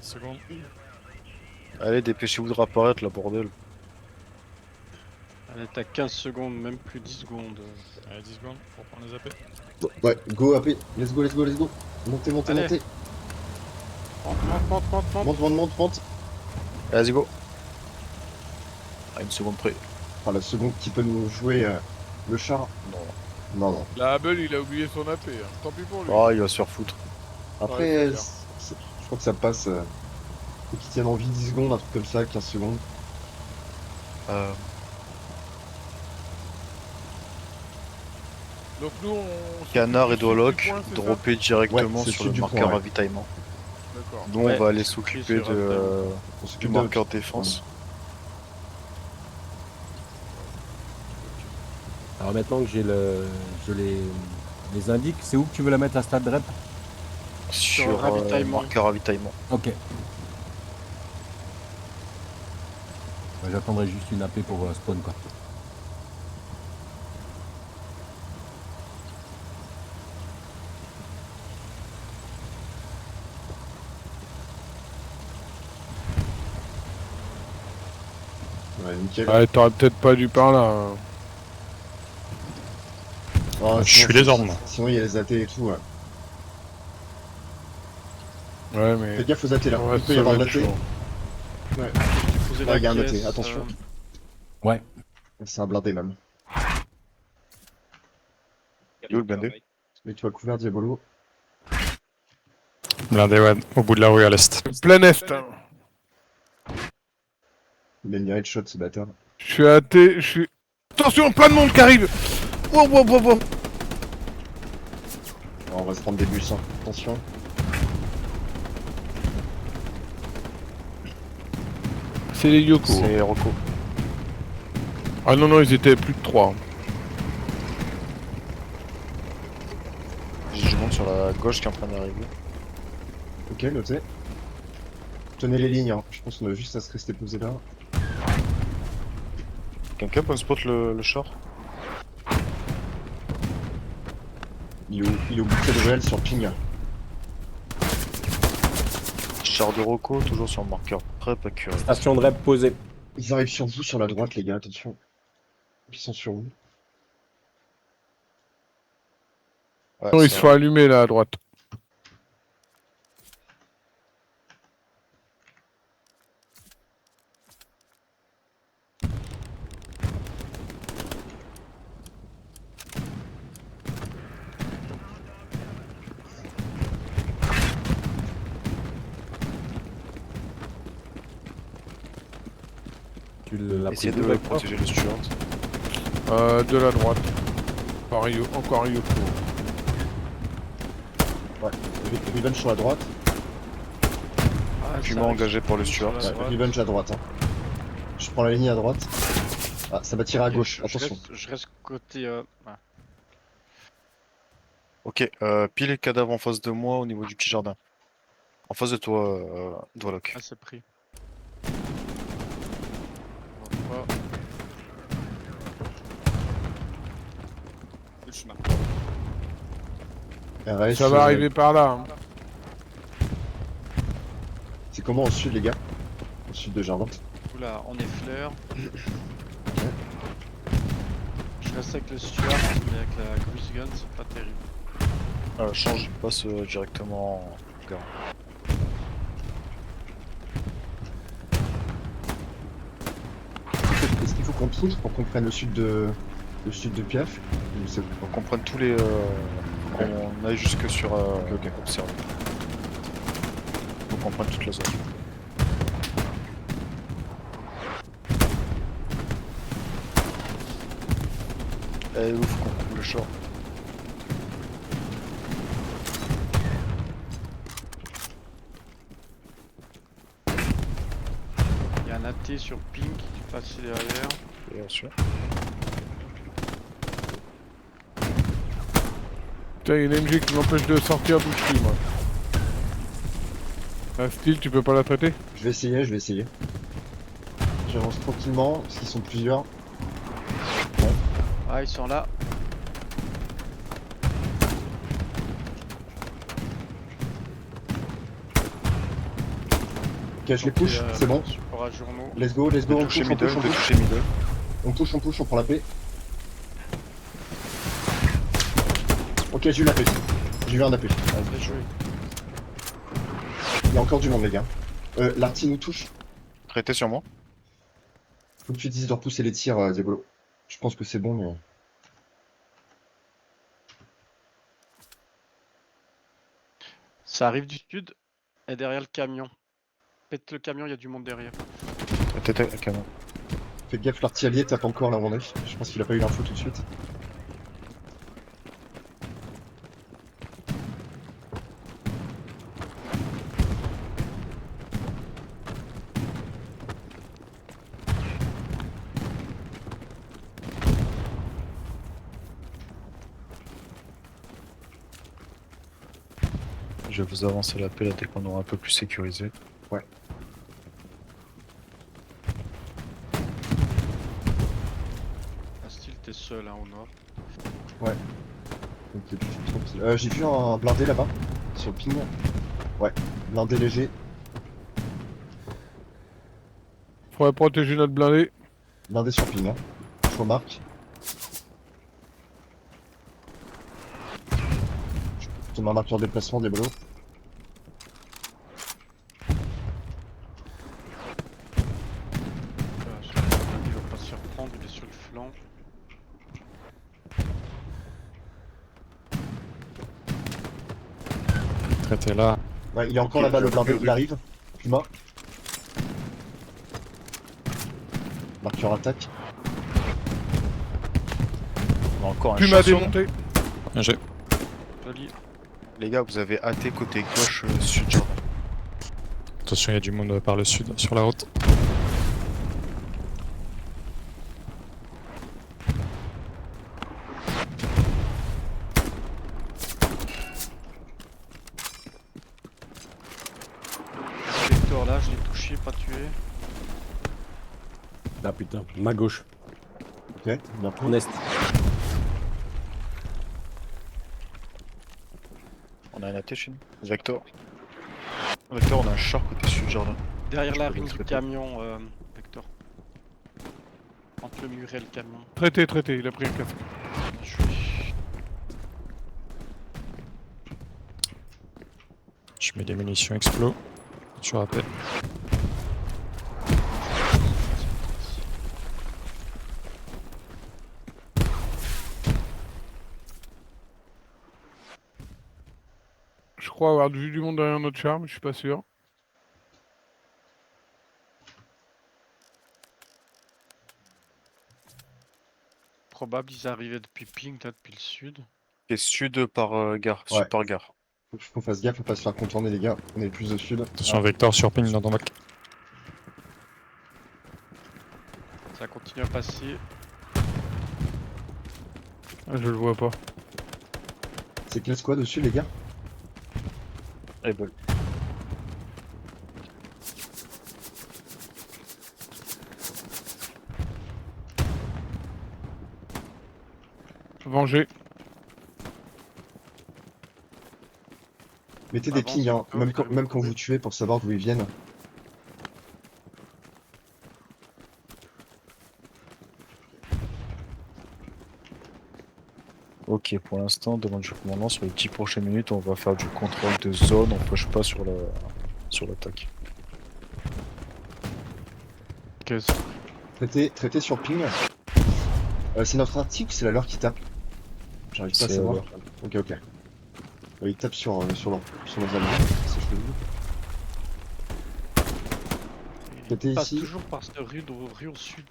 Seconde. Allez, dépêchez-vous de réapparaître, la bordel. Allez, t'as 15 secondes, même plus 10 secondes. Allez, 10 secondes pour prendre les AP. Ouais, go AP, let's go, let's go, let's go. Montez, montez, Allez. montez. Monte. Monte, monte, monte, monte. Vas-y, go. À une seconde près. Enfin, la seconde qui peut nous jouer le char. Non. Non, non. La Hubble, il a oublié son AP. Hein. Tant pis pour lui. Ah, il va se faire foutre. Après, Ouais, je crois que ça passe. Faut qu'ils tiennent en vie 10 secondes, un truc comme ça, 15 secondes. Donc nous, on... Canard et s'occupe du Doloc, point, c'est ça dropper directement Ouais, c'est sur le le sud du marqueur point, ouais. ravitaillement. D'accord. Nous, Ouais, on va aller c'est s'occuper sur de, ravitaillement. On du s'occupe marqueur de- défense. Alors maintenant que je les indique, c'est où que tu veux la mettre la stade rep? Sur le ravitaillement. marqueur ravitaillement. Ok. Ouais, j'attendrai juste une AP pour spawn quoi. Ouais, nickel. Ouais, t'aurais peut-être pas dû par là. Hein. Ah, Je suis sinon, les ordres, moi. Sinon, il y a les AT et tout. Ouais. Ouais, mais... Faites gaffe aux AT là. Ouais, Il peut y ça avoir va un être AT. chaud. Ouais. Poser Là, la il y a un caisse, AT, attention. Ouais. C'est un blindé même. Il est où le blindé? Mets-toi couvert, Diabolo. Blindé, ouais, au bout de la rue à l'est. Plein est. Hein. Il a une headshot ce bâtard. Je suis AT, je suis... Attention, plein de monde qui arrive. Wow. Alors, on va se prendre des bus, hein. Attention. C'est les Yoko. C'est Rocco. Ah non, ils étaient plus de 3. Je monte sur la gauche qui est en train d'arriver. Ok, noté. Tenez les lignes, hein. Je pense qu'on a juste à se rester posé là. Quelqu'un peut me spot le char? Il est au bout de réel sur ping. Char de Rocco, toujours sur le marqueur. Prep accurate. Station de rep posée. Ils arrivent sur vous, sur la droite, les gars, attention. Ils sont sur vous. Ouais, Non, ils ça se font allumer là à droite. Tu l'as pris Essayez d'où, de Vector? protéger le steward. De la droite. Encore un Yoko. Ouais. Revenge sur la droite. Ah, Fumant ça arrive. engagé pour le steward. Ouais. Ouais, Revenge à droite. Hein. Je prends la ligne à droite. Ah, ça va tirer à gauche, attention. Je reste côté... ouais. Ok, pile les cadavres en face de moi au niveau du petit jardin. En face de toi, Dwalok. Ah, c'est pris. On va pas. RS, Ça va arriver par là. Hein. C'est comment au sud, les gars? Au sud de jardin. Oula, on est fleur. Je reste avec le Stuart, mais avec la Cruise Gun, c'est pas terrible. Change, je passe directement en gare. Est-ce qu'il faut qu'on pousse pour qu'on prenne le sud de Piaf? Ou c'est- Donc on prenne tous les... qu'on aille jusque sur... Ok. observer. Donc on prenne toute la zone. Eh ouf, qu'on coupe le short. Il y a un AT sur Pink qui passe derrière. Bien sûr. Putain, il y a une MG qui m'empêche de sortir d'où je suis, moi. La style, tu peux pas la traiter? Je vais essayer. J'avance tranquillement, parce qu'ils sont plusieurs. Ah, ils sont là. Ok, je les push, c'est bon. Support à journaux. Let's go, De on toucher push, on middle, push, on de push. toucher middle. On prend la paix. Ok, j'ai eu la paix. J'ai eu un AP. Bien joué. Il y a encore du monde, les gars. L'arty nous touche. Traité sur moi. Faut que tu dises de repousser les tirs, Diabolo. Je pense que c'est bon, mais... Ça arrive du sud et derrière le camion. Pète le camion, il y a du monde derrière. Traité avec canon. Faites gaffe, l'artillerie tape encore là où on est. Je pense qu'il a pas eu l'info tout de suite. Je vais vous avancer la paix là dès qu'on aura un peu plus sécurisé. Style, t'es seul hein, au nord. Donc, c'est plus tranquille. J'ai vu un blindé là-bas, sur le ping. Ouais, blindé léger. Faudrait protéger notre blindé. Blindé sur ping, hein. Je remarque. Je te mets un marqueur de déplacement, Diabolo. Il va pas se faire prendre, il est sur le flanc. Traité là. Ouais, il est encore là-bas, le blindé. Il arrive. Puma. Marqueur attaque. On a encore un Puma chasseur. démonté. Bien joué. Joli. Les gars, vous avez hâté côté gauche sud Jordan. Attention, il y a du monde par le sud, sur la route. Vector là, je l'ai touché, pas tué. Ah putain, ma gauche, Ok, bien pris. en est. On a un AT chez nous. Vector. Vector, on a un char côté sud Jordan. Derrière la Je peux ring du traiter. camion, Vector. Entre le mur et le camion. Traité, il a pris un casque. Bien joué. Je mets des munitions explos. Je rappelle. Je crois avoir vu du monde derrière notre char, mais je suis pas sûr. Probable, ils arrivaient depuis ping, là, depuis le sud. Et sud par gare. Ouais. Sud par gare. Faut qu'on fasse gaffe, faut pas se faire contourner, les gars. On est plus au sud. Attention, Vector sur ping dans ton bac. Ça continue à passer. Ah, je le vois pas. C'est quel squad au-dessus, les gars? Able. Venger. Mettez des Avance, pings, hein, encore, même vous avez quand trouvé. vous tuez pour savoir d'où ils viennent. Ok, pour l'instant, demande du commandant, sur les 10 prochaines minutes, on va faire du contrôle de zone, on push pas sur l'attaque. Traité sur ping. C'est notre article, c'est la leur qui tape. J'arrive pas à C'est savoir. leur. Ok, ok. Il tape sur leurs amis, si je peux dire. Il Côté passe ici. toujours par cette rue, rue au sud.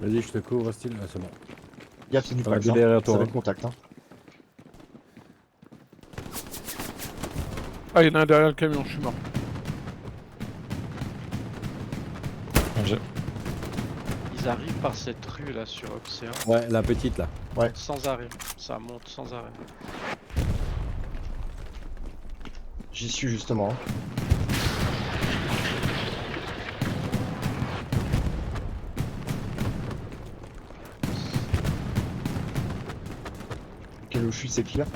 Vas-y, je te couvre, style. Ah, c'est bon. Gaffe, c'est du Ça va pack, être hein. derrière Ça toi, va hein. être contact. Hein. Ah, il y en a un derrière le camion, je suis mort. Bien joué. Ils arrivent par cette rue là sur Océan. Ouais, la petite là. Sans arrêt. Ça monte sans arrêt. J'y suis justement. Hein. Ok, le chute c'est clear.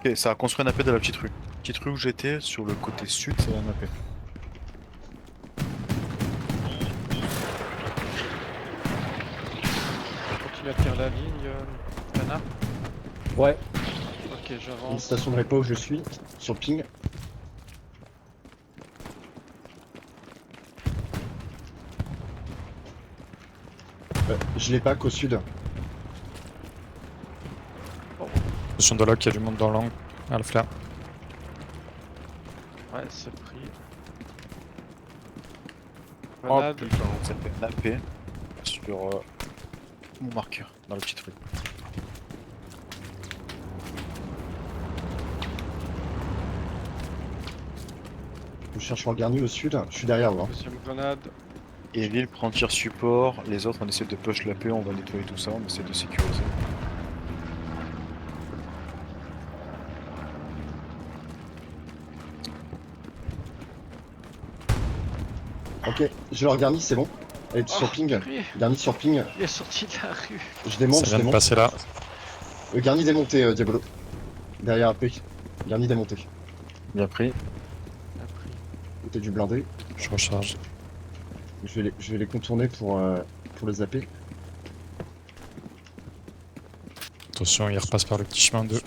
Ok, ça a construit un AP de la petite rue. Petite rue où j'étais, sur le côté sud, c'est un AP. Continue à tenir la ligne, Canard. Ouais. Ok, Une j'avance. station de repas où je suis, sur le ping. Je l'ai pas qu'au sud. Attention de là, qu'il y a du monde dans l'angle. Ah, le flair. Ouais, c'est pris. Oh Grenade. putain. Ça fait un AP sur mon marqueur, dans la petite rue. Je cherche un garni au sud. Je suis derrière moi. Deuxième grenade. Et Lille prend tir support, les autres on essaie de push l'AP, on va nettoyer tout ça, on essaie de sécuriser. Ok, j'ai leur garni, c'est bon. Elle est sur ping. purée, Garni sur ping. il est sorti de la rue. Je démonte, Ça je vient de démonte. passer là. Garni démonté, Diabolo. Derrière AP. Garni démonté. Bien pris. Il a pris. Côté du blindé. Je recharge. Je vais les contourner pour les zapper. Attention, il repasse par le petit chemin de.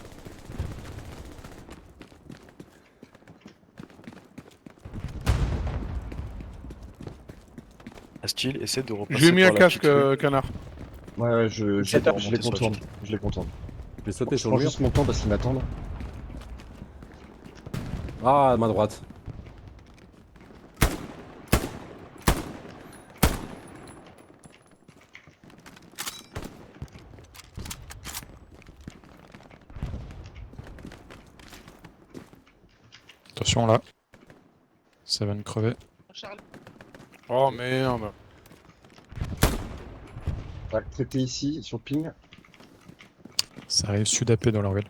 Astil, essaie de repasser. J'ai mis un par la casque, petite rue. Canard. Ouais, Sept je heures, les remonter sur la contourne. petite. Je les contourne. Je vais sauter Je sur prends le mur. juste mon temps parce qu'ils m'attendent. Ah, à ma droite. Attention là. Ça va nous crever. Oh merde. Ouais, traité ici, sur le ping. Ça arrive sud AP dans leur gueule.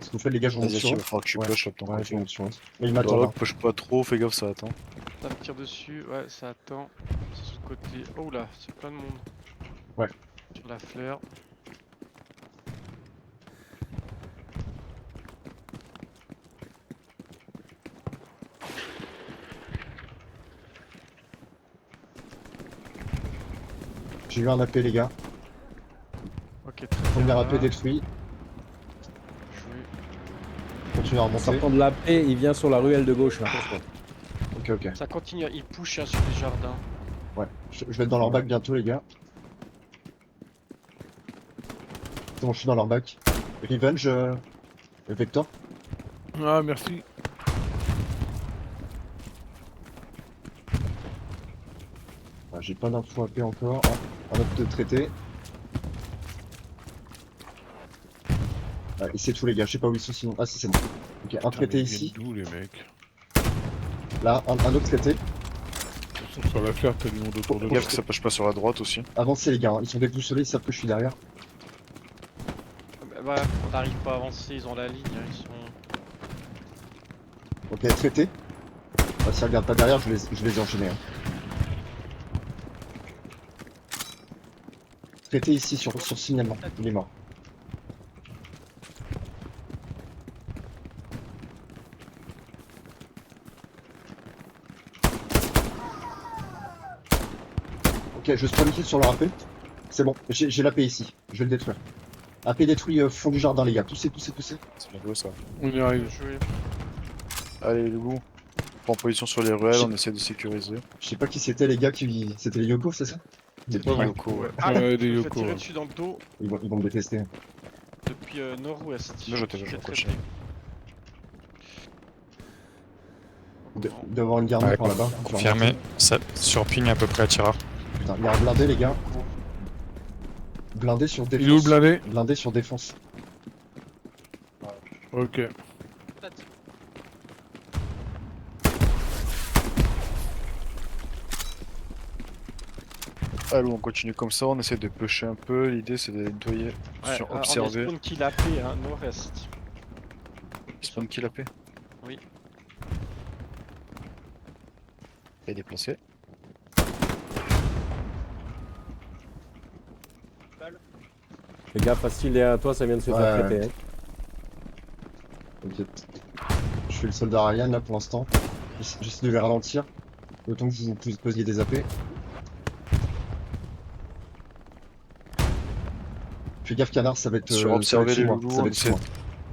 Ce que vous faites, les gars, je remonte Vas-y, sur il eux. va falloir que tu Ouais. push up ton Ouais, je côté. remonte sur eux. Mais ils Dans m'attendent. là, hein. push pas trop, fais gaffe, ça attend. Ça me tire dessus, ouais, ça attend. C'est sur le côté. Oh là, c'est plein de monde. Ouais. Sur la fleur. J'ai eu un AP, les gars. Ok, très Premier bien. AP détruit. Joué. Continue à En remonter. sortant de la paix, il vient sur la ruelle de gauche. Là. Ok, ok. Ça continue, il push hein, sur les jardins. Ouais. Je vais être dans leur bac bientôt, les gars. C'est bon, je suis dans leur bac. Revenge, Vector. Ah, merci. Ah, j'ai pas d'infos AP encore. Ah, un autre de traité. Ah, et c'est tout, les gars. Je sais pas où ils sont sinon. Ah, si, c'est bon. Ok, un Putain, traité mais ils ici. viennent d'où les mecs? Là, un autre traité. Sur la fleur, t'as du monde autour de Fais toi. gaffe que ça push pas sur la droite aussi. Avancez, les gars. Hein. Ils sont déboussolés, ils savent que je suis derrière. Bah, on n'arrive pas à avancer, ils ont la ligne, hein, ils sont. Ok, traité. Ah, s'ils regardent pas derrière, je les ai enchaînés. Hein. Traité ici, sur signalement. Il est mort. Ok, je spawn kill sur leur AP. C'est bon, j'ai l'AP ici. Je vais le détruire. AP détruit fond du jardin, les gars. Poussez. C'est bien joué ça. On y arrive. Joué. Allez, les loups. Prends position sur les ruelles, on essaie de sécuriser. Je sais pas qui c'était, les gars, qui. C'était les Yoko, c'est ça? T'es pas Ouais. Yoko, ouais. Ah, Ouais, je des me fais Yoko, tirer ouais. dessus dans le dos Ils vont me détester. depuis nord-ouest. Bien joué, t'as Je joué, l'ai continue. traité. Il doit y avoir une garde Ouais, par là-bas. Confirmé. Ça, sur ping à peu près à tireur. Putain, il y a un blindé, les gars. Blindé sur défense. Il est où le blindé? Blindé sur défense. Ok. Allô, on continue comme ça, on essaie de pusher un peu. L'idée c'est de nettoyer, Ouais, sur on est observer. spawn kill AP, hein, nord-est. Spawn kill AP. Oui. Et déplacé. Fais gaffe, facile derrière toi, ça vient de se faire Ouais, traiter. Hein. Ok. Je fais le soldat Ryan là pour l'instant. J'essaie de les ralentir. Le temps que vous posiez des AP. Fais gaffe canard, ça va être. Sur ça va observer être les sous moi, loulous, ça va on être sous essaie moi.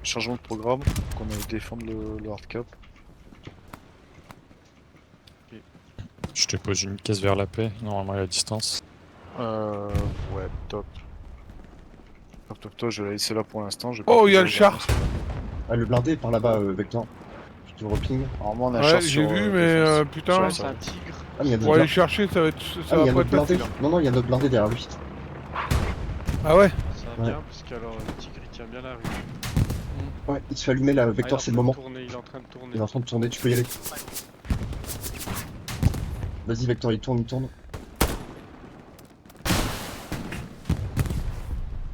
changement de programme, qu'on aille défendre le hard cap. Je te pose une caisse vers la paix, normalement à la distance. Ouais, top. Top, je vais la laisser là pour l'instant. je vais Oh, pas il y a poser le les char. armes. Ah, le blindé est par là-bas, Vector. Je te reping. Normalement, on a un Ouais, char j'ai sur, vu, mais défense. putain, Ouais, Sur c'est un tigre. Ah, mais il y a pour notre aller blindé. chercher, ça va être, Ah, ça mais il y va a pas notre être blindé. facile. Hein. Non, non, il y a notre blindé derrière lui. Ah ouais? Ça va Ouais. bien, parce que alors le tigre il tient bien la rue. Ouais, il se fait allumer là, Vector, c'est le moment. Il est en train de tourner. Il est en train de tourner, tu peux y aller. Vas-y, Vector, il tourne, il tourne.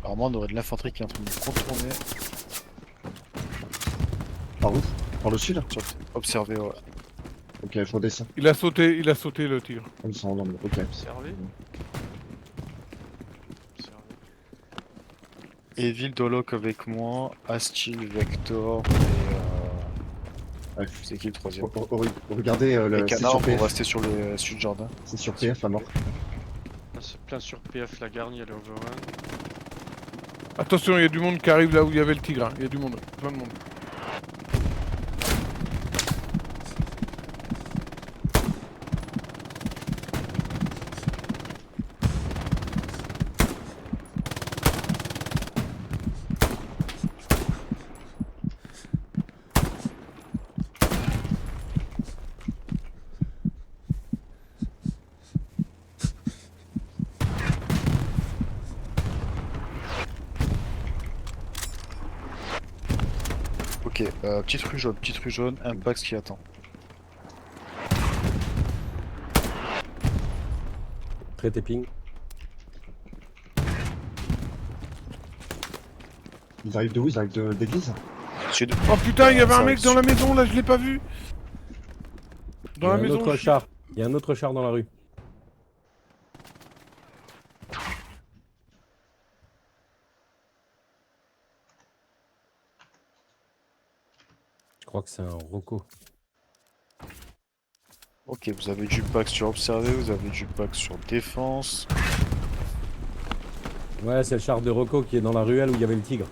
Normalement, on aurait de l'infanterie qui est en train de nous contourner. Par où? Par le sud? Observer, ouais. Ok, je redescends. Il a sauté le tigre. Ils sont en angle, ok. Observer. Observer. Evil, Dolok avec moi, Astil, Vector et Ouais. c'est qui le troisième? Regardez, Et c'est Canard sur pour PF. rester sur le sud jardin. C'est sur PF à mort. Là, c'est plein sur PF, la garnie elle est overrun. Attention, il y a du monde qui arrive là où il y avait le tigre. Hein. Il y a du monde, plein de monde. Ok, petite rue jaune, Impact qui attend. Traité ping. Ils arrivent de où? Ils arrivent d'église? Sud. Oh putain, il y avait Ça un mec arrive dans la sud. maison là, je l'ai pas vu. Il y Dans a la un maison. autre je- char. Il y a un autre char dans la rue. Je crois que c'est un Rocco. Ok, vous avez du pack sur observer, vous avez du pack sur défense. Ouais, c'est le char de Rocco qui est dans la ruelle où il y avait le tigre.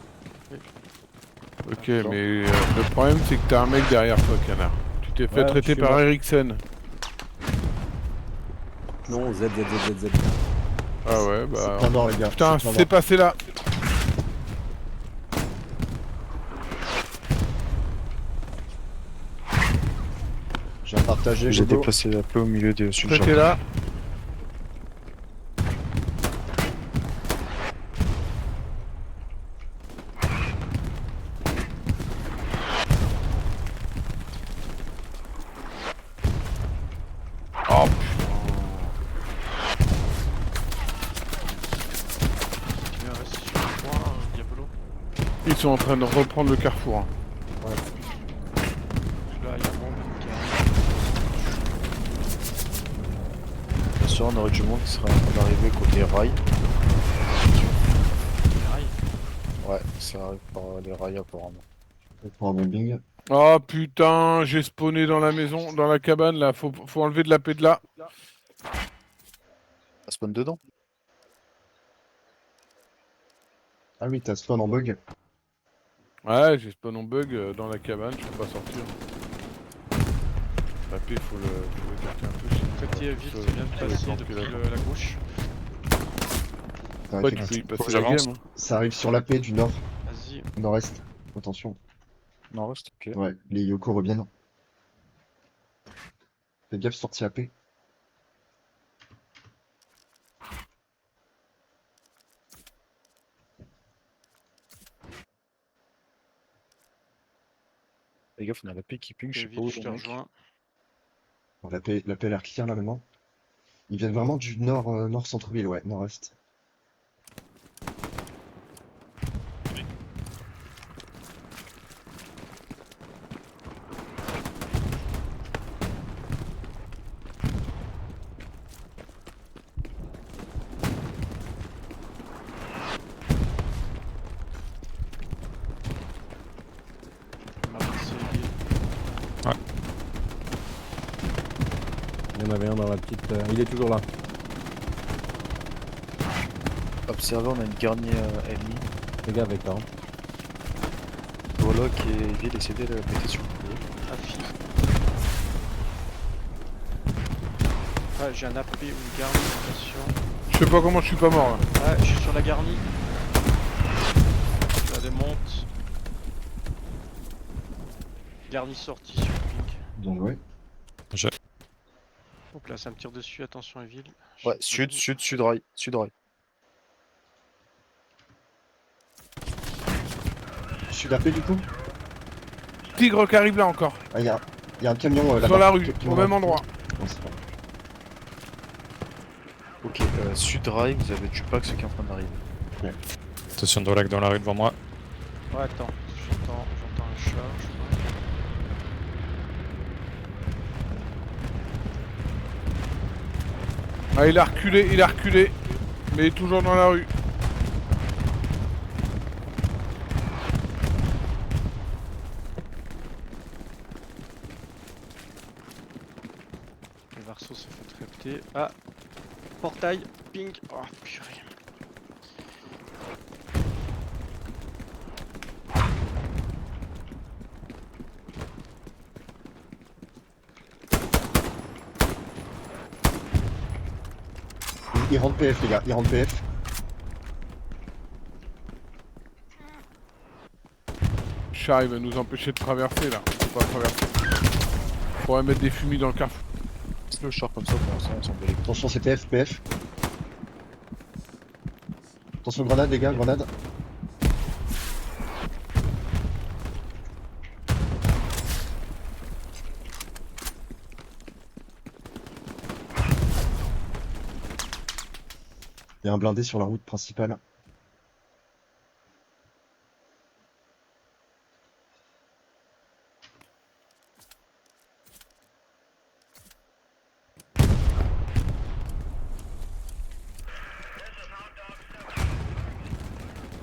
Ok, mais le problème c'est que t'as un mec derrière toi, canard. Tu t'es fait Ouais, traiter je suis par mort. Eriksen. Non, Z. Ah ouais, C'est bah. plein d'or, les gars. Putain, plein c'est d'or. passé là. J'ai partagé. J'ai Gogo. déplacé la paix au milieu du sud Traité jardin. là. Oh putain. Tu viens rester sur le point, Diabolo. Ils sont en train de reprendre le carrefour. Hein. Là, il y a un bombe qui arrive. Bien sûr, on aurait du monde qui serait en train d'arriver côté rail. Ouais, ça arrive par les rails apparemment. Pour un bombing. Oh putain, j'ai spawné dans la maison, dans la cabane là. Faut enlever de la paix de là. Ça spawn dedans. Ah oui, t'as spawn en bug. Ouais, j'ai spawn en bug dans la cabane, je peux pas sortir. La paix, faut l'écarter un peu. sinon Côté ça vite, va il vient de se passer planter depuis là. la gauche. Ça Ouais, arrive, tu peux y Faut que passer la j'avance. game. Hein. ça arrive sur la paix du nord, Vas-y. nord-est. Attention. Non, reste ok. Ouais, les Yoko reviennent. Fais gaffe, sortie AP. Les gars, on a la paix qui ping, je sais Côté pas où vite, je te le mec. rejoins. Bon, la paix a l'air clear là maintenant. Ils viennent vraiment du nord, nord centre-ville, ouais, nord-est. Il y en avait un dans la petite. Il est toujours là. Observez, on a une garnie ennemie. Les gars avec là. Warlock et Evil, essayez de la péter sur le coup. Affi. Ah, j'ai un AP ou une garnie, attention. Je sais pas comment je suis pas mort là. Ah, je suis sur la garnie. Je la démonte. Garnie sortie sur pink. Donc ouais. Hop là, ça me tire dessus, attention Evil. Ouais, sud, rail, sud rail. Sud AP du coup. Tigre qui arrive là encore. Ah, y a un camion là-bas. Sur la rue, Qui au m'en a- même endroit. Non, c'est pas- Ok, sud rail, vous avez du pack, ce qui est en train d'arriver. Attention de lag dans la rue devant moi. Ouais, attends, j'entends un chat, je crois. Ah, il a reculé. Mais il est toujours dans la rue. Le Varso s'est fait trapper. Ah, portail, ping. Oh purée. Il rentre PF les gars, il rentre PF. Chat, il va nous empêcher de traverser là. On peut pas traverser. Faudrait mettre des fumis dans le carrefour. C'est le char comme ça pour l'instant, on s'en bat les couilles. Attention c'est PF, PF. Attention grenade les gars, grenade. Il y a un blindé sur la route principale.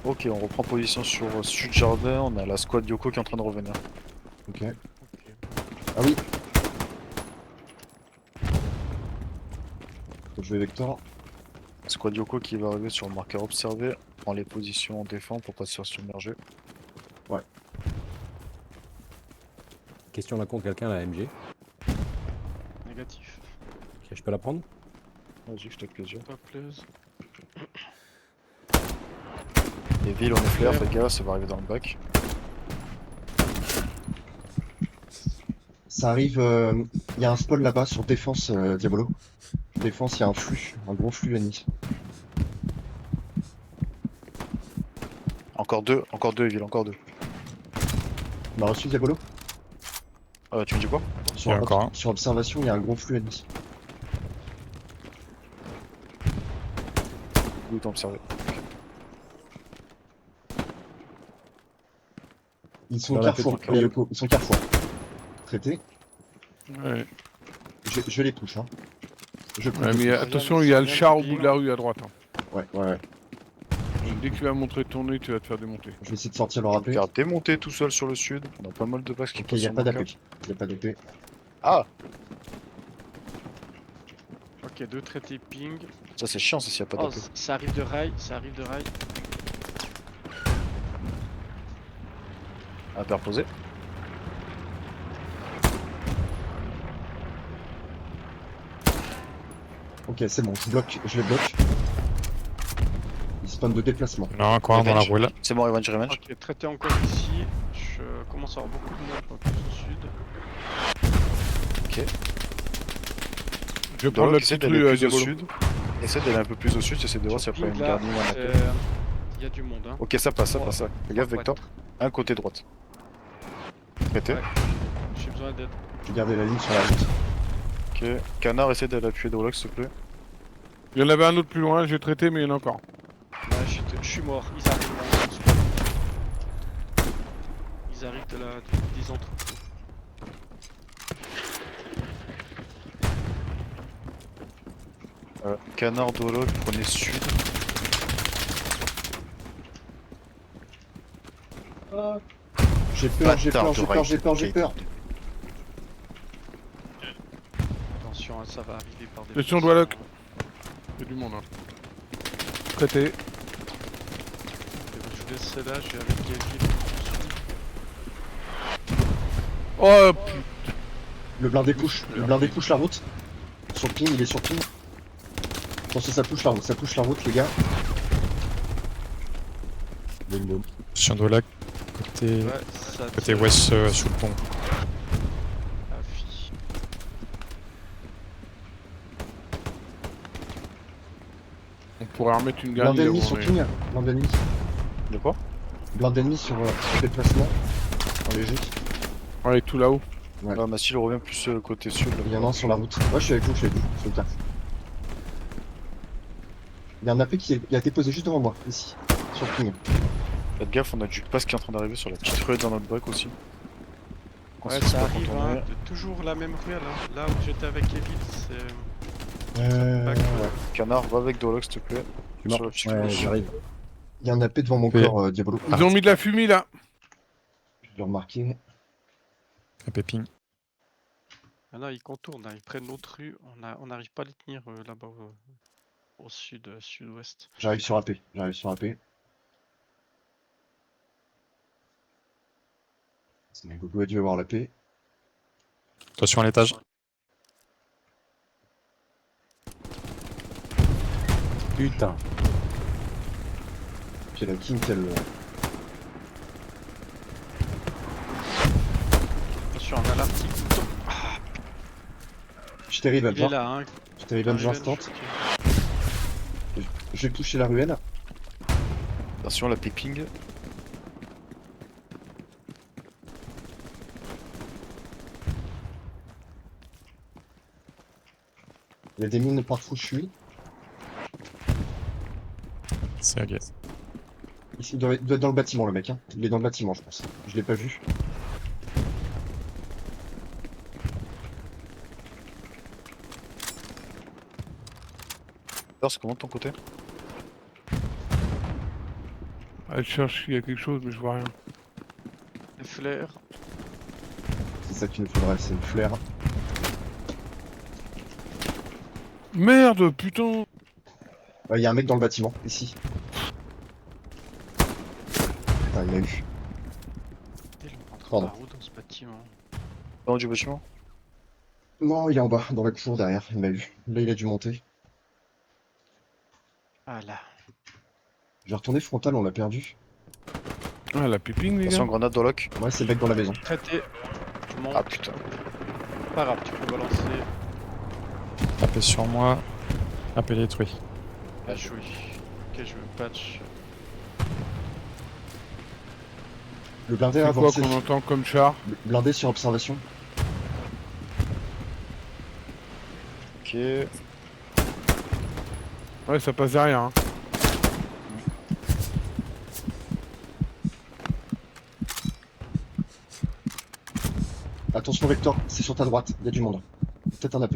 Ok, on reprend position sur sud jardin, on a la squad Yoko qui est en train de revenir. Ok. Ah oui. Faut jouer Vector. Squad Yoko qui va arriver sur le marqueur observé, prend les positions en défense pour pas se faire submerger. Question la con, quelqu'un a la MG. Négatif. Ok, je peux la prendre? Vas-y, je te plaisir. Pas plaise. Les villes, on est flair, les gars, ça va arriver dans le bac. Ça arrive, il y a un spawn là-bas sur défense Diabolo. Défense, il y a un flux, un gros flux ennemi. Encore deux, Evil, encore deux. On a reçu Diabolo. Tu me dis quoi? Il y a encore un. Sur observation, il y a un gros flux ennemi. Où t'as observé? Ils sont Dans la carrefour, petite les locaux, ils sont carrefour. Traité. Ouais. Je les touche, hein. Je Ouais, touche. mais attention, il y a le char au bout de la rue à droite. Hein. Ouais, ouais, ouais. Dès qu'il va montrer ton nez, tu vas te faire démonter. Je vais essayer de sortir leur AP. Faire démonter tout seul sur le sud. On a pas mal de bases qui Ok, il n'y a passent pas sur le d'AP. marqueur. Il n'y a pas d'AP. Ah! Ok, deux traités ping. Ça c'est chiant, ça s'il y a pas Oh, d'AP. ça arrive de rail, ça arrive de rail. Interposé. Ok, c'est bon, je les bloque. Ils spawnent de déplacement. Non, encore un dans la Revenge. brûle. C'est bon, Revenge, Revenge. Ok, traité encore ici. Je commence à avoir beaucoup de monde, pas plus au sud. Ok. Je vais prendre la Donc, essaie petite d'aller rue plus au Diabolo. sud. Essaie d'aller un peu plus au sud, j'essaie de voir s'il y a pas Ping, une là, garnie ou un appel. il y a du monde, hein. Ok, ça passe, ça passe. Fais gaffe, Vector. Un côté droite. Traité. Ouais. J'ai besoin d'aide. Je vais garder la ligne sur la route. Ok. Canard, essaie d'aller appuyer Drolox, s'il te plaît. Il y en avait un autre plus loin, j'ai traité, mais il y en a encore. Là, je suis mort, ils arrivent là. Ils arrivent des entrepôts. Canard, Drolox, prenez sud. J'ai peur, j'ai Bâtard peur, de j'ai peur, rail. j'ai peur, j'ai peur. Attention hein, ça va arriver par des. Gestion de Wallock. Il y a du monde, hein. Traité. Je vous laisse celle-là, je vais avec Gavin. Oh putain. Le blindé push la route. Sur ping, il est sur ping. Attention, ça push la route, les gars. Boum, boum. Sur de là, côté, Ouais, ça côté tire. ouest sous le pont. Ah, fi. On pourrait remettre une Blind garde. ennemi sur ping. Blind ennemi. De quoi? Blind ennemi sur déplacement. En léger. Ouais, tout là-haut. Ouais. Là, Massy, il revient plus côté sud. là. Il y en a un sur la route. Ouais, je suis avec vous, c'est le cas. Il y a un AP qui a été posé juste devant moi, ici. Sur ping. Faites gaffe, on a du pass qui est en train d'arriver sur la petite ruelle dans notre break aussi. On Ouais, sait ça pas arrive, quand on hein, est. toujours la même ruelle. Hein. Là où j'étais avec Evil, c'est. Ouais. Canard, va avec Dolox s'il te plaît. Tu Sur la marches. petite Ouais, ruelle. j'arrive. Il y a un AP devant mon Oui. corps, Diabolo. Ils ont mis de la fumée là. Je l'ai remarqué. Un péping. Ah non, ils contournent, hein, ils prennent l'autre rue. On n'arrive pas à les tenir là-bas au sud, sud-ouest. J'arrive sur AP. Gogo a dû avoir la paix. Attention à l'étage. Putain. Puis la King, elle. Attention, on a l'article. Je t'ai revenge, Il est là, hein. Je t'ai revenge Revenge, instant. ok. Je vais toucher la ruelle. Attention, la piping. Il y a des mines partout où je suis. C'est agréé. Ici, il doit être dans le bâtiment, le mec. Hein. Il est dans le bâtiment, je pense. Je l'ai pas vu. Alors, c'est comment de ton côté? Elle cherche s'il y a quelque chose, mais je vois rien. Les flares. C'est ça qu'il nous faudrait, c'est une flair. Merde, putain. Il y a un mec dans le bâtiment, ici. Putain, il l'a eu. Il rentre Pardon. par où dans ce bâtiment? Dans du bâtiment? Non, il est en bas, dans la cour derrière, il m'a eu. Là, il a dû monter. Ah là. J'ai retourné frontal, on l'a perdu. Ah, la piping, les Attention, gars. grenade Doloc. Ouais, c'est le mec dans la maison. Traité. Je monte. Ah putain. Pas grave, tu peux balancer. Tapez sur moi. Appelé détruit. Ah, joué. Ok, je me patch. Le blindé C'est a quoi avancé. qu'on entend comme char? Blindé sur observation. Ok. Ouais, ça passe derrière. Hein. Attention Vector, c'est sur ta droite, il y a du monde. Peut-être un AP.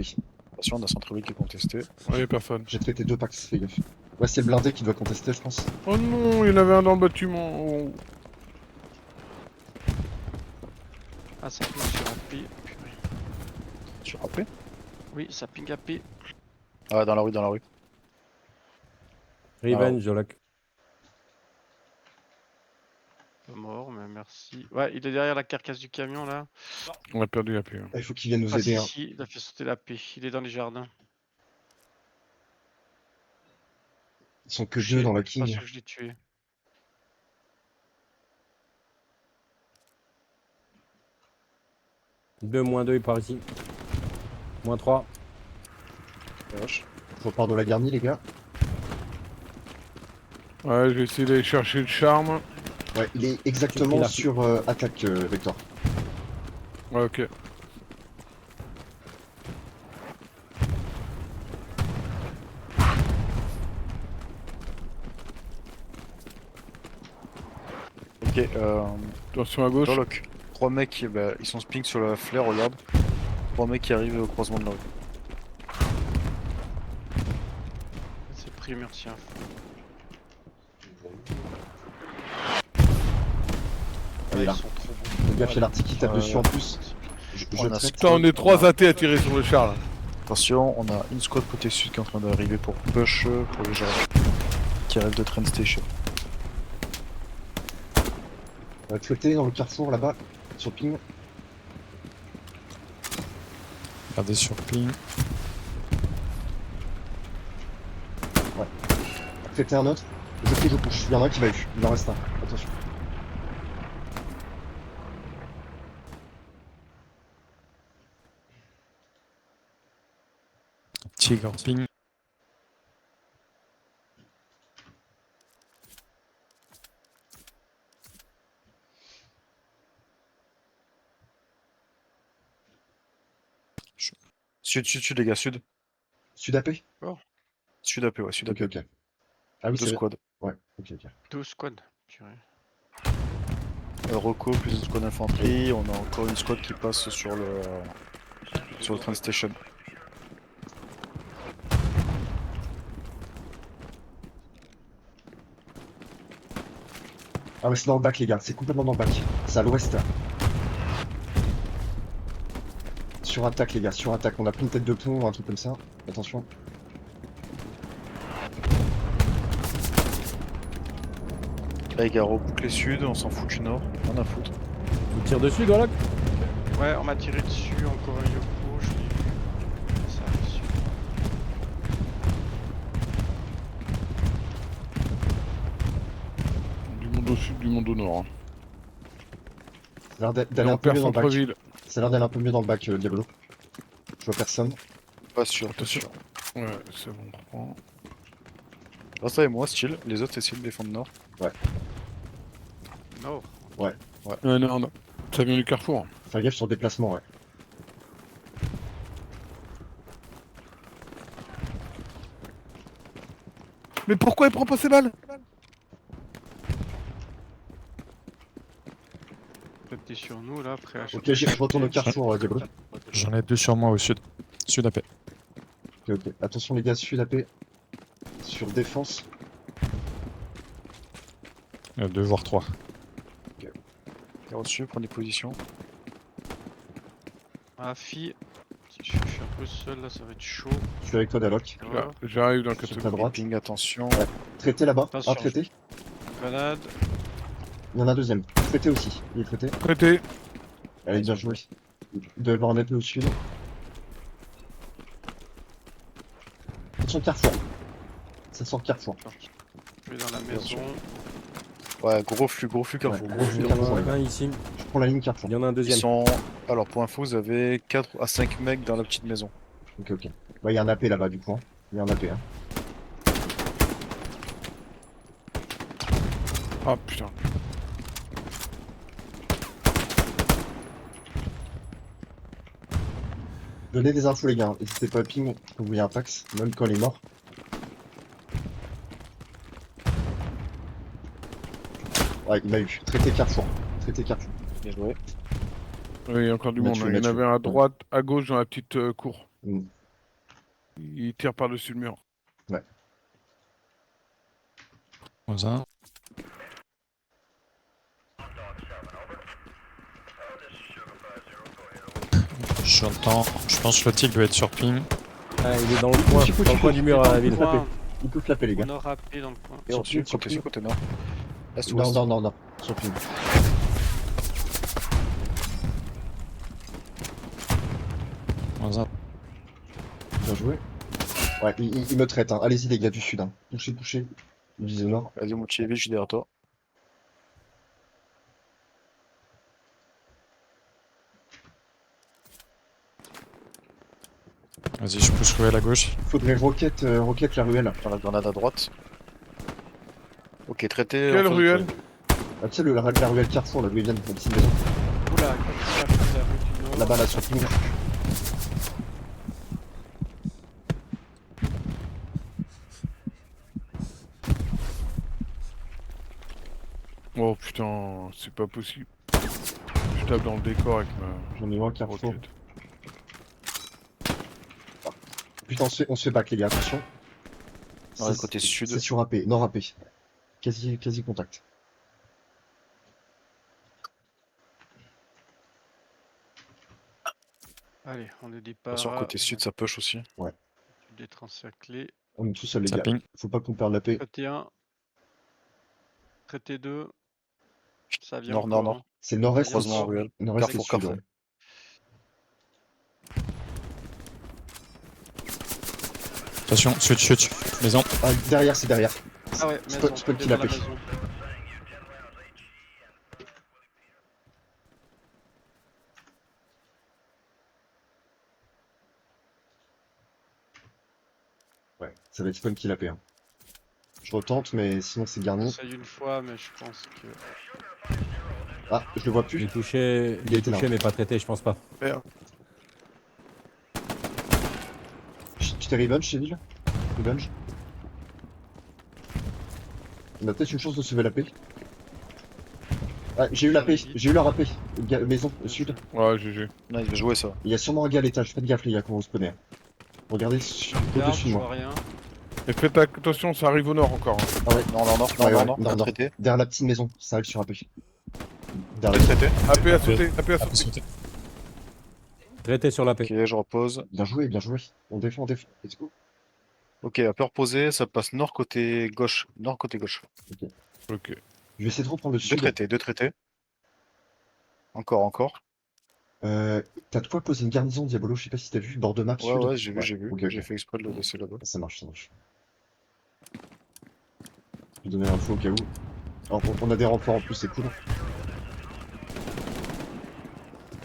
Attention, on a centre-ville qui est contesté. Ouais, y'a personne. J'ai traité 2 packs, fais gaffe. Ouais, c'est le blindé qui doit contester, je pense. Oh non, il y en avait un dans le bâtiment. Oh. Ah, ça ping sur AP. Purée. Sur AP? Oui, ça ping AP. Ah, dans la rue, dans la rue. Revenge, Jolac. Pas mort, mais merci. Ouais, il est derrière la carcasse du camion là. On a perdu la paix. Hein. Ah, il faut qu'il vienne nous Ah, aider. si, Hein. si, il a fait sauter la paix. Il est dans les jardins. Ils sont que deux dans la Je suis pas King. sûr que je l'ai tué. Deux, moins 2, il part ici. Moins 3. Vache. Je repars de la garnie, les gars. Ouais, je vais essayer d'aller chercher le charme. Ouais, il est J'ai exactement pris la- sur attaque, Vector. Ouais, ok. Ok, Attention à gauche. Doloc. 3 mecs, bah, ils sont spink sur la flare, regarde. 3 mecs qui arrivent au croisement de la rue. C'est pris, merci. Hein. Ah, il est Ils là. sont trop bons. Fais gaffe, il y a l'article qui tape dessus en plus. Je On a traite. Putain, on est 3 AT à tirer sur le char là. Attention, on a une squad côté sud qui est en train d'arriver pour push pour le jardin. Qui arrive de train station. Traité dans le carrefour là-bas, sur ping. Regardez sur ping. Traité un autre. Je push. Il y en a un qui va eu. Il en reste un. Attention. Tigre ping. Sud les gars, sud. Sud AP. Sud AP, ouais, sud AP. Ok. Ah oui, Deux c'est squads. Ouais, ok. 12 squads. Purée. Roco plus une squad d'infanterie. On a encore une squad qui passe sur le train station. Ah ouais, c'est dans le bac, les gars. C'est complètement dans le bac. C'est à l'ouest. Sur attaque, les gars. Sur attaque. On a pris une tête de pont ou un truc comme ça. Attention. Là les gars, reboucler sud, on s'en fout du nord. On a foutre. Tu tires dessus, Gorlock? Ouais, on m'a tiré dessus, encore un Yoko, je l'ai vu. Ça arrive dessus. Du monde au sud, du monde au nord. Hein. Ça a l'air Et d'aller on un peu perd mieux dans le bac. centre-ville. Ça a l'air d'aller un peu mieux dans le bac, Diablo. Je vois personne. Pas sûr, pas sûr. Ouais, c'est bon, on reprend. Reste avec moi, style. Les autres essayent de défendre nord. Non. Ouais, non, non. Ça vient du carrefour. Faire gaffe sur le déplacement, ouais. Mais pourquoi il prend pas ses balles? Peut-être t'es sur nous là, après. Ok, je retourne au carrefour, Diablo. J'en ai 2 sur moi au sud. Sud AP. Ok. Attention, les gars, sud AP. Sur défense. 2 voire 3. Et au-dessus, prendre des positions. Ah, fille. Je suis un peu seul là, ça va être chaud. Je suis avec toi, Dalok. Voilà. Là, j'arrive dans le Sur ta categorie. droite. Ping, attention. Traité là-bas. Attention. Un traité. Grenade. Il y en a un deuxième. Traité aussi. Il est traité. Traité. Allez, bien joué. Il doit y avoir un AP au sud. Attention, carrefour. Ça sort carrefour. Je vais dans la maison. Ouais, gros flux carrefour. Ouais, Gros flux. flux. Il y en Carrefour, a les gars. un ici. Je prends la ligne carrefour. Il y en a un Ils deuxième. sont. Alors, pour info, vous avez 4 à 5 mecs dans la petite maison. Ok. Ouais, il y a un AP là-bas, du coup. Hein. Il y a un AP, hein. Ah putain. Donnez des infos, les gars. N'hésitez pas à ping quand vous voyez un Pax, même quand il est mort. Ouais, il m'a eu. Traité carrefour. Traité carrefour. Bien joué. Oui, il y a encore du monde. Mathieu, Hein. Il y en Mathieu. avait un à droite, à gauche dans la petite cour. Mm. Il tire par-dessus le mur. Voisin. J'entends. Je pense que le tigre doit être sur ping. Ah, il est dans le coin du mur à la ville. Coin, Il peut flapper, les gars. on a rappelé dans le coin. Et Sur ensuite, ping, sur côté ping. sud, côté nord. Est, Non, ouest. non. Sur ping. Voisin. Bien joué. Ouais, il me traite. Hein. Allez-y, les gars du sud. Hein. Poussez. Ils visent au nord. Vas-y, mon petit je suis derrière toi. Vas-y, je pousse ruelle à gauche. Faudrait roquette la ruelle. Dans la grenade à droite. Ok, traité. Quelle en face de ruelle? toi. Ah, tu sais, la ruelle Carrefour, là, d'où ils viennent, la petite maison. Oula, comme ça, la rue du Nord. Là-bas, là, sur ping. Oh putain, c'est pas possible. Je tape dans le décor avec ma J'en ai un Carrefour. roquette. Putain, on se fait back, les gars, attention. Ouais, C'est- côté sud. C'est sur AP, nord AP. Quasi contact. Allez, on est Attention, départ. côté sud, ça push aussi. D'être encerclé. On est tout seul, les Ça gars. ping. Faut pas qu'on perde la paix. Traité 1. Traité 2. Ça vient Nord, encore, nord, nord. hein. C'est nord-est et Croisement sud. ruelle. Nord-est et Carrefour, sud. carrefour. Ouais. Attention, chute. Maison. Ah, derrière, c'est derrière. Ah ouais, Spot- maison. spot il est qui dans l'a la pêché. maison. Ouais, ça va être Spawn qui l'a paix. Hein. Je retente, mais sinon c'est garni. J'essaye une fois, mais je pense que. Ah, je le vois Il est plus. touché, Il était là. mais pas traité, je pense pas. Tu t'es revenge, Chéville? Revenge? On a peut-être une chance de sauver la paix. Ah, j'ai eu la paix, j'ai eu leur AP. Maison, au sud. Ouais, GG. Non, il va jouer ça. Il y a sûrement un gars à l'étage, faites gaffe les gars quand vous spawnez. Regardez Regarde, au-dessus de je moi. vois rien. Et faites attention, ça arrive au nord encore. Hein. Ah ouais, Non, non, non, Ouais, non, ouais, non, non, non. traité. derrière la petite maison, ça arrive sur AP. Derrière la... Traité. AP à sauter, AP à sauter. Traité sur la paix. Ok, je repose. Bien joué, bien joué. On défend, let's go. Ok, à peur posée, ça passe nord côté gauche. Nord côté gauche. Ok. Je vais essayer de reprendre le Deux sud. traités, deux traités. Encore. T'as de quoi poser une garnison, Diabolo, je sais pas si t'as vu, bord de map Ouais, sud. ouais, j'ai vu. Ok, ok. J'ai fait exprès de le laisser là-bas. Ça marche. Je vais donner l'info au cas où. Alors, on a des renforts en plus, c'est cool.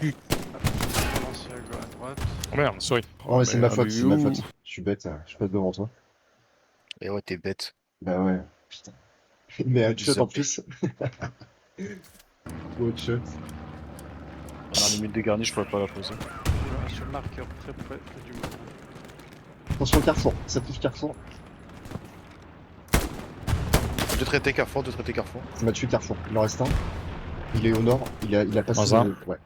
Commence à droite. Oh merde, sorry. Oh, mais c'est ma merde, faute, il est c'est ma où faute. Je suis bête, je passe devant toi. Et ouais, t'es bête. Bah ouais, putain. Mais headshot en Bizarre. plus. Headshot. Dans la limite des garnis, je pourrais pas la poser. Sur le marqueur très près du monde. Attention au carrefour, ça touche carrefour. Deux traités carrefour. Ça m'a tué carrefour. Il en reste un. Il est au nord, il a passé. Dans un. Ouais.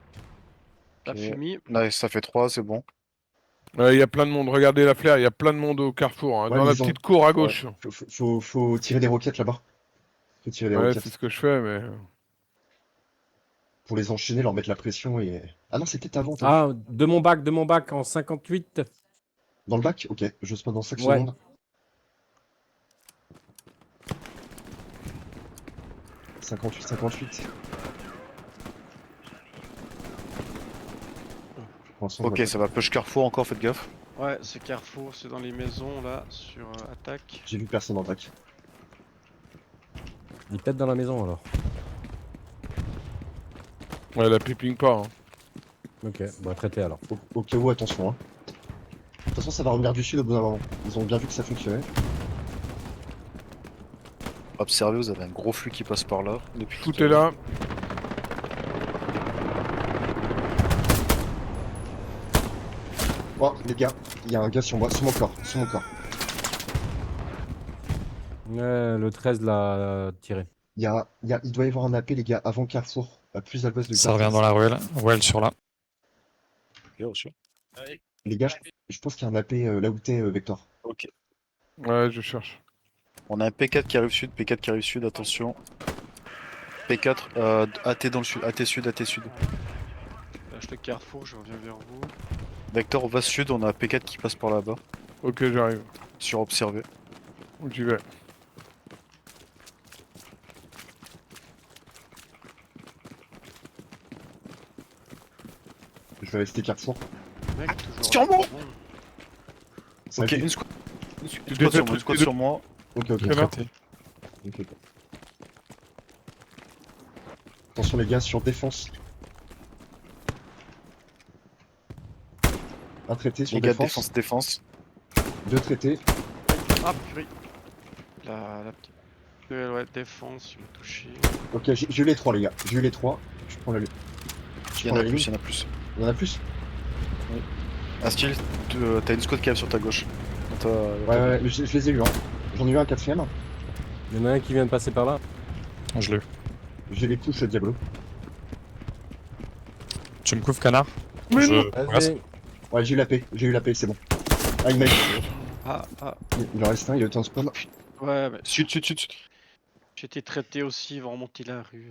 La Ok. fumée. Nice, ça fait 3, c'est bon. Il y a plein de monde, regardez la flair, il y a plein de monde au carrefour, hein, Ouais, dans la ils ont- petite cour à gauche. Faut tirer des roquettes là-bas. Faut tirer des Ouais, roquettes. c'est ce que je fais, mais. Pour les enchaîner, leur mettre la pression et. Ah non, c'était avant. t'as vu. Ah, de mon bac en 58. Dans le bac? Ok, je spawn dans 5 Ouais. secondes. « 58. Pour l'instant, on Ok, voit ça va push carrefour encore, faites gaffe. Ouais, c'est Carrefour, c'est dans les maisons là, sur attaque. pas. J'ai vu personne en bac. Il est peut-être dans la maison alors. Ouais, la piping pas. Hein. Ok, bah traité alors. Au cas où, attention. Hein. De toute façon, ça va revenir du sud au bout d'un moment. Ils ont bien vu que ça fonctionnait. Observez, vous avez un gros flux qui passe par là. Depuis tout Tout à est l'heure. là. Oh, les gars, il y a un gars sur moi, sur mon corps. Ouais, le 13 l'a tiré. Il doit y avoir un AP, les gars, avant Carrefour, à plus à l'ouest de Ça Carrefour. revient dans la ruelle. Ruelle sur là. Ok, reçu. Les gars, je pense qu'il y a un AP là où t'es, Vector. Ok. Ouais, je cherche. On a un P4 qui arrive sud, attention. P4, AT dans le sud, AT sud. Lâche le Carrefour, je reviens vers vous. Vector, on va sud, on a un P4 qui passe par là-bas. Ok, j'arrive. Sur observer. J'y vais. Je vais rester Carrefour. Mec, toujours. sur moi. Bon. Ça Ok, va une être- squad. Une Tu squad sur moi, détectes- une squad tu sur moi. Ok. Très bien. Traité. Ok. Attention les gars, sur défense. Un traité sur Les gars, défense. défense. 2 traités. Ah, purée. La petite. Ouais, défense, il m'a touché. Ok, j'ai eu les 3 les gars. J'ai eu les 3. Je prends la ligne. Il y en a plus, il y en a plus. Il y en a plus? Astil, t'as une squad qui arrive sur ta gauche. Dans ta- Ouais, mais je les ai eu. Hein. J'en ai eu un 4ème. Il y en a un qui vient de passer par là. Je l'ai eu. J'ai les couches Diablo. Tu me couvres, canard? Mais Je non. reste. Vas-y. Ouais, j'ai eu la paix, c'est bon. Ah, il m'a eu. Ah, Il en reste un, il a été en spawn. ouais, mais Sud. j'étais traité aussi, ils vont remonter la rue.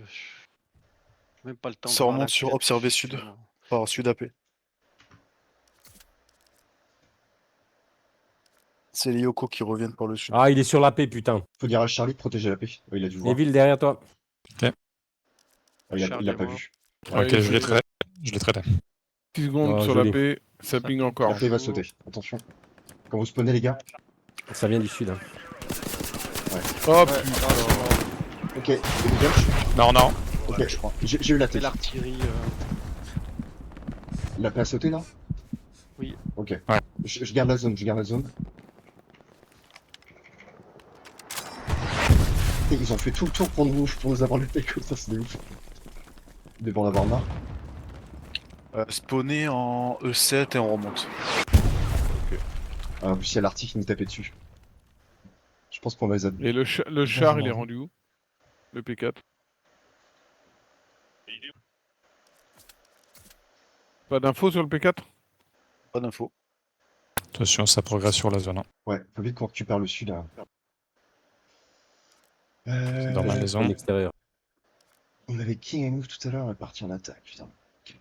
Même pas le temps Ça de voir remonte la sur quête, observer sud. justement. Par sud AP. C'est les Yoko qui reviennent par le sud. Ah, il est sur la paix, putain. Faut dire à Charlie de protéger la paix. Il a dû voir. Neville derrière toi. Il a Charlie, pas moi. vu. Ok, je l'ai traité. Je l'ai traité. 6 secondes Ah, sur joli. la paix, ça ping encore. La paix va sauter. Attention. Quand vous spawnez, les gars. Ça vient du sud. Hein. Oh Ouais, putain. Ok. Et les gars, Non, non. ok. J'ai eu la C'est tête. l'artillerie. La paix a sauté là? Oui. Ok. Ouais. Je garde la zone, je garde la zone. Et ils ont fait tout le tour pour nous avoir lutté comme ça, c'est des ouf. Ils devaient en avoir marre. Spawner en E7 et on remonte. Ah, en plus, il y a l'arty qui nous tapait dessus. Je pense qu'on va les Et le char, il est rendu où? Le P4. Pas d'infos sur le P4? Pas d'infos. Attention, ça progresse sur la zone. Hein. Ouais, faut vite qu'on récupère le sud là. C'est dans ma maison. En extérieur. On avait King and Move tout à l'heure, on est parti en attaque, putain. Ok.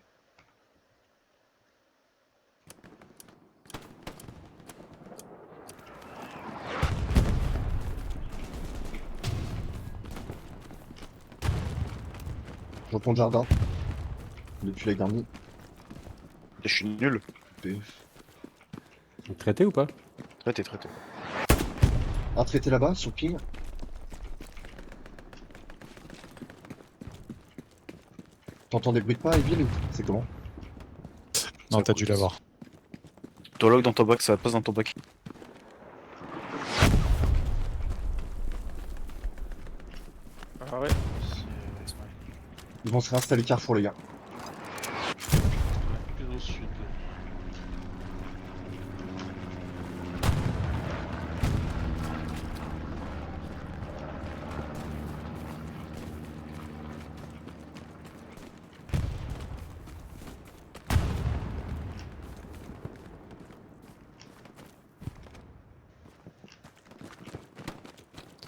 Je reprends le jardin. Depuis la garnie. Et je suis nul. Traité ou pas? Traité, traité. Un traité là-bas, sur King. T'entends des bruits de pas, Evil ou c'est comment? Non, t'as dû l'avoir. Toi log dans ton bac, ça passe dans ton bac. Ah ouais. Ils vont se réinstaller Carrefour, les gars. Plus au sud.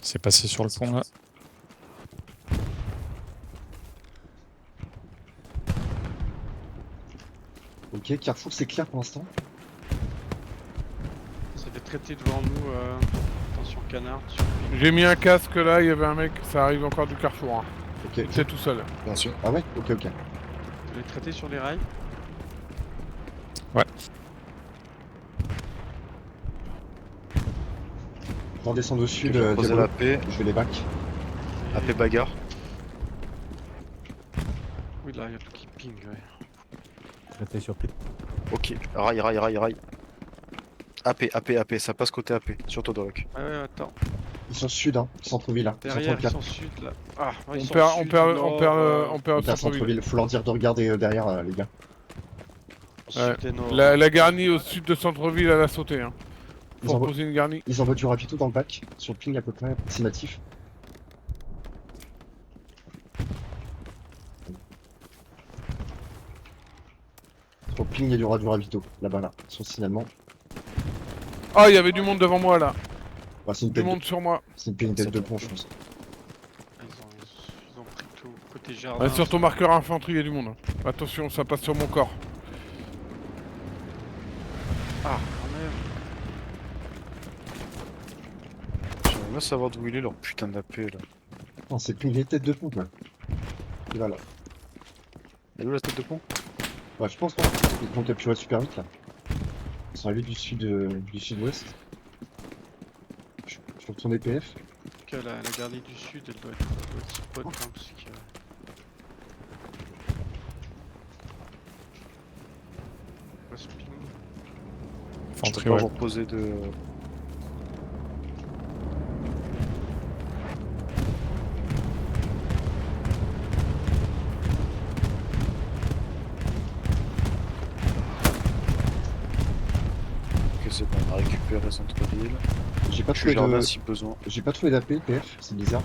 C'est passé sur le pont là. Ok, Carrefour, c'est clair pour l'instant. C'est des traités devant nous. Attention canard. Sur... J'ai mis un casque là, il y avait un mec, ça arrive encore du carrefour. Hein. Ok, C'est tout seul. Bien sûr. ah ouais, ok, ok. Les traités sur les rails. On redescend au sud, Je vais poser Diabolo. la paix. Je vais les back. AP bagarre. Oui, là, il y a tout qui ping. Ouais. Traité sur paix. Ok. Rail, rail, rail, rail. AP, AP, AP. Ça passe côté AP. Sur Todoroc. Ouais, attends. Ils sont sud, hein, centre-ville. Hein. Derrière, ils 134. sont sud là. Ah, ouais, ils On sont perd, sud, on perd, nord, on perd, on On perd est à le centre-ville. centre-ville. Faut leur dire de regarder derrière, les gars. Ouais. sud et nord. La garnie au sud de centre-ville, elle a sauté. Hein. Ils Faut envoient, poser une garnie. ils envoient du rapido dans le bac. Sur le ping à peu près, approximatif. Sur le ping, il y a du rapido. Là-bas, là. Son signalement. Ah, il y avait du monde devant moi là. Ouais, c'est une Du tête monde sur moi. c'est une tête de pont, je pense. Ils ont pris tout. Côté jardin. Ouais, sur ton marqueur infanterie, il y a du monde. Attention, ça passe sur mon corps. Ah, quand même. J'aimerais bien savoir d'où il est leur putain d'AP là. Non, c'est ping les têtes de pont, quoi. Et voilà. Elle est où la tête de pont? Ouais, je pense pas. Ils vont capturer super vite, là. Ils sont arrivés du sud, du sud-ouest. Je retourne PF. Que la garnie du sud, elle doit être spot, hein, parce que... Passe ping. Je Infanterie, peux pas ouais. vous reposer de. Ok, c'est bon, on a récupéré centre-ville. J'ai pas Je suis trouvé jardin de... si besoin. J'ai pas trouvé d'AP, PF, c'est bizarre.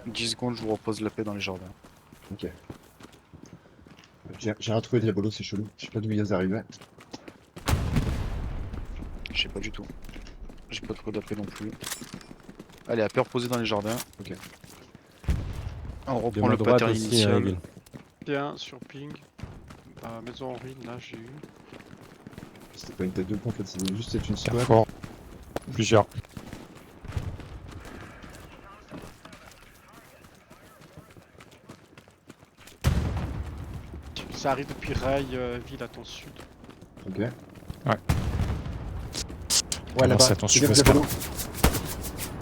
10 secondes, je vous repose la paix dans les jardins. Ok. J'ai rien trouvé de Diabolo, c'est chelou. Je sais pas d'où ils arrivaient. Je sais pas du tout. J'ai pas trop d'AP non plus. Allez, AP reposé dans les jardins. Ok. On De reprend ma le droite pattern aussi, hein, initial. Evil. Bien sur ping. Maison en ruine, là j'ai eu. C'était pas une tête de pont en fait, c'était juste une squad. Carrefour. Plusieurs. Ça arrive depuis Rail Ville à ton sud. Ok. Ouais. Ouais, là-bas. c'est ton Fais gaffe, sud-ouest.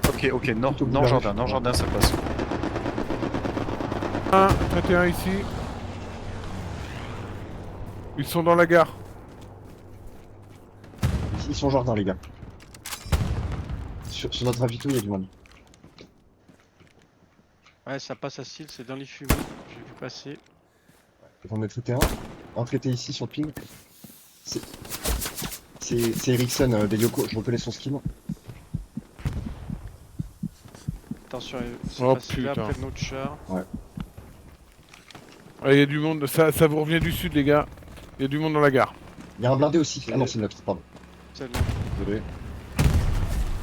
Ok, ok, nord, Plutôt nord bout de la jardin, rue. nord jardin, ça passe. Un, 31 ici. Ils sont dans la gare. Ils sont jardin, les gars. Sur notre ravito, il y a du monde. Ouais, ça passe à style, c'est dans les fumées. J'ai vu passer. Ils vont mettre tout terrain. Entraité ici sur le ping. C'est Ericsson des Yoko, je reconnais son skin. Attention, c'est Oh, passé là putain. près de notre char. Ah, il y a du monde. Ça vous revient du sud, les gars. Il y a du monde dans la gare. Il y a un blindé aussi. Ah non, c'est le nôtre, pardon. C'est Désolé.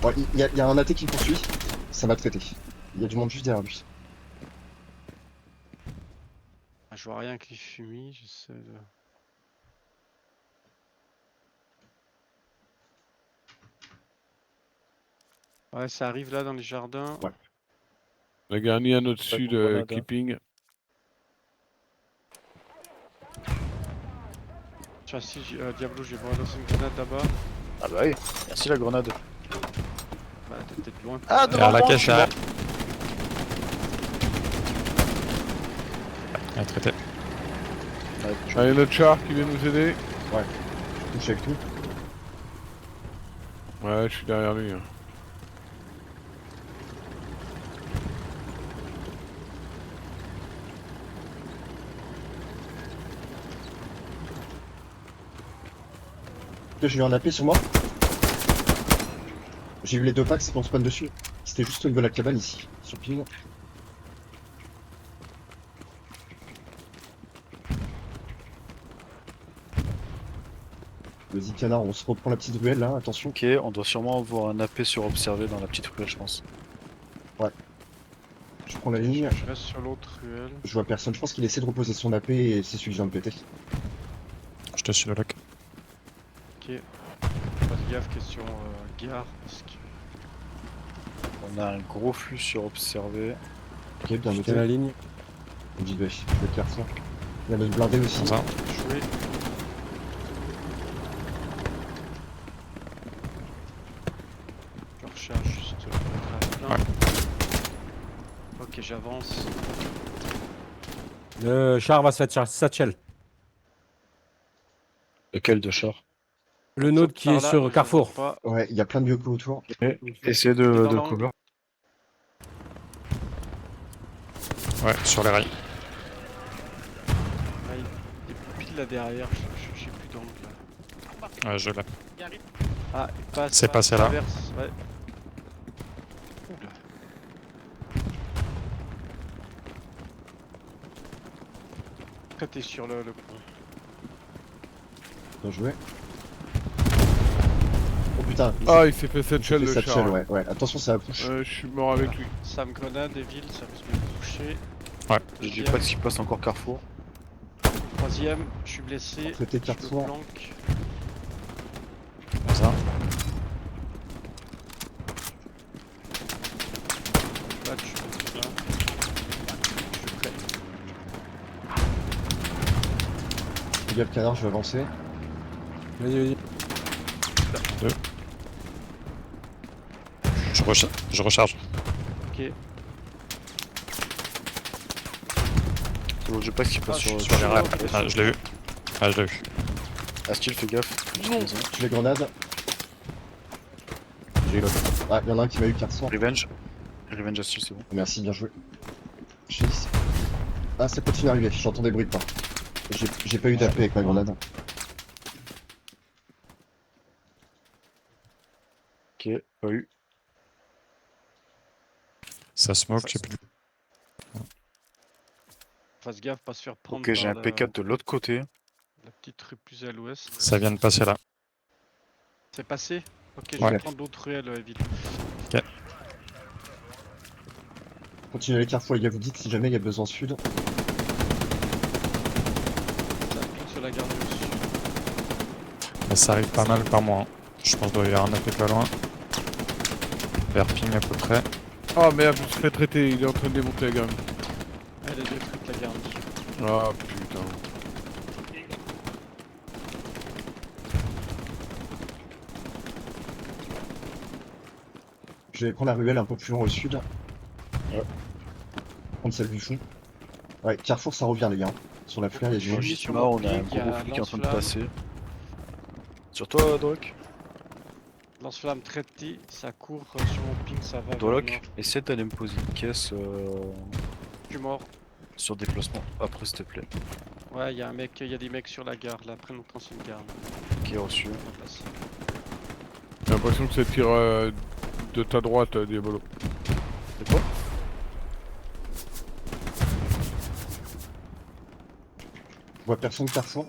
Bon, il y a un AT qui me poursuit. Ça m'a traité. Il y a du monde juste derrière lui. Ah, je vois rien avec les fumis, j'essaie de... Ouais, ça arrive là dans les jardins. Ouais. La garnie à notre Pas sud, de grenade, hein. clipping. Tiens, si, Diablo, j'ai balancé une grenade là-bas. Ah bah oui, merci la grenade. Bah, t'es peut-être loin. Ah, Derrière la moi, caisse, je suis derrière. mort. Ouais, traité. Ouais, Ah, il y a notre char qui vient nous aider. Je touche avec tout. Ouais, je suis derrière lui. Hein. J'ai eu un AP sur moi. J'ai eu les deux packs, c'est qu'on spawn dessus. C'était juste au niveau de la cabane ici, sur le ping. Vas-y canard, on se reprend la petite ruelle là, attention. Ok, on doit sûrement avoir un AP sur observé dans la petite ruelle, je pense. Je prends la ligne, Je reste sur l'autre ruelle. je vois personne. Je pense qu'il essaie de reposer son AP et c'est celui que je viens de péter. Je te suis le lock. Ok. Faites gaffe, question gare, parce que... On a un gros flux sur observé. Ok, bien J'étais noté. à la ligne. On dit wesh, je vais faire ça. Il y a notre blindé aussi. Comme ça. Jouer. Je recharge juste pour être à plein. Ok, j'avance. Le char va se faire satchel. Lequel de char? Le nôtre qui Par est là, sur je Carrefour. vois pas. Ouais, il y a plein de Yoko autour. Essayez Il est dans de l'angle. cover. Ouais, sur les rails. Ah, il est pile là derrière, j'ai plus d'angle là. Ouais, je l'ai. Ah, il passe. C'est passé là. Traverse, ouais. Oula. Après t'es sur le pont. Bien joué. Oh putain, Ah, il s'est fait il s'est satchel fait le satchel, char. ouais, ouais. Attention, ça push. Je suis mort avec lui. Sam grenade et ville, ça risque de me toucher. J'ai du pas qui passe encore Carrefour. Troisième, je suis blessé. Traité Je me Carrefour. planque. Comme ça. Là, tu fais ça. Je suis prêt. Fais gaffe canard, je vais avancer. Vas-y, vas-y. Je recharge. Ok. J'ai pas qui passe Ah, sur, je suis Sur les rails. ok. Ah, je l'ai eu. Ah, je l'ai eu. Astil, fais gaffe. Je les grenades. J'ai l'autre. Ah, il y en a un qui m'a eu 400. Revenge. Revenge Astil, c'est bon. Merci, bien joué. Je suis ici. Ah, ça continue à arriver, j'entends des bruits de pas. J'ai pas eu d'AP avec ma grenade. Ok, pas eu. Ça smoke, j'ai plus. Fasse gaffe, pas se faire prendre. Ok, j'ai un par P4 de l'autre côté. La petite rue plus à l'ouest. Ça vient de passer là. C'est passé. Ok, je Ouais. vais prendre l'autre ruelle, ville. Continuez les carrefours, les gars, vous dites si jamais il y a besoin sud. Ça appuie sur la garde au sud. Ça arrive pas mal par moi. Hein. Je pense qu'il doit y avoir un AP pas loin. Vers ping à peu près. Oh merde, je me suis fait traiter, il est en train de démonter la gamme. Elle est détruite la garde. Ah putain. Je vais prendre la ruelle un peu plus loin au sud. Ouais. Prendre celle du fond. Ouais, Carrefour, ça revient, les gars. Sur la fleur, il y a du J'ai monde. mis Justement, sur mon on a un ping, il y a gros flux qui est en train de lance-flamme. passer. Sur toi, Doc. Lance-flamme très petit, ça court sur mon ping, ça va. vers le Doc, nord. essaie d'aller me poser une caisse Je suis mort. sur déplacement après, s'il te plaît. Ouais, il y a des mecs sur la gare, là, près de notre ancienne gare. Qui est reçu. On va passer. J'ai l'impression que ça tire de ta droite, Diabolo. C'est quoi? Je vois personne Carrefour.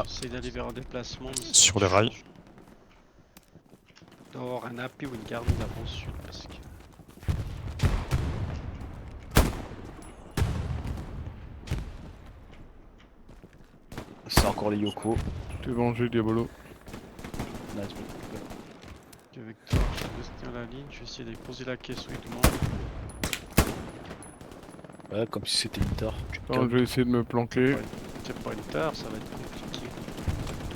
J'essaie d'aller vers un déplacement. mais Sur les rails. Il doit y avoir un AP ou une garde d'avant au sud parce que. C'est encore les Yoko. T'es vengé, Diabolo. Nice. Avec toi, je vais rester à la ligne, je vais essayer de poser la caisse où il demande. Ouais, comme si c'était une tare. Tu te Attends, calmes. je vais essayer de me planquer. C'est pas une tare, ça va être compliqué.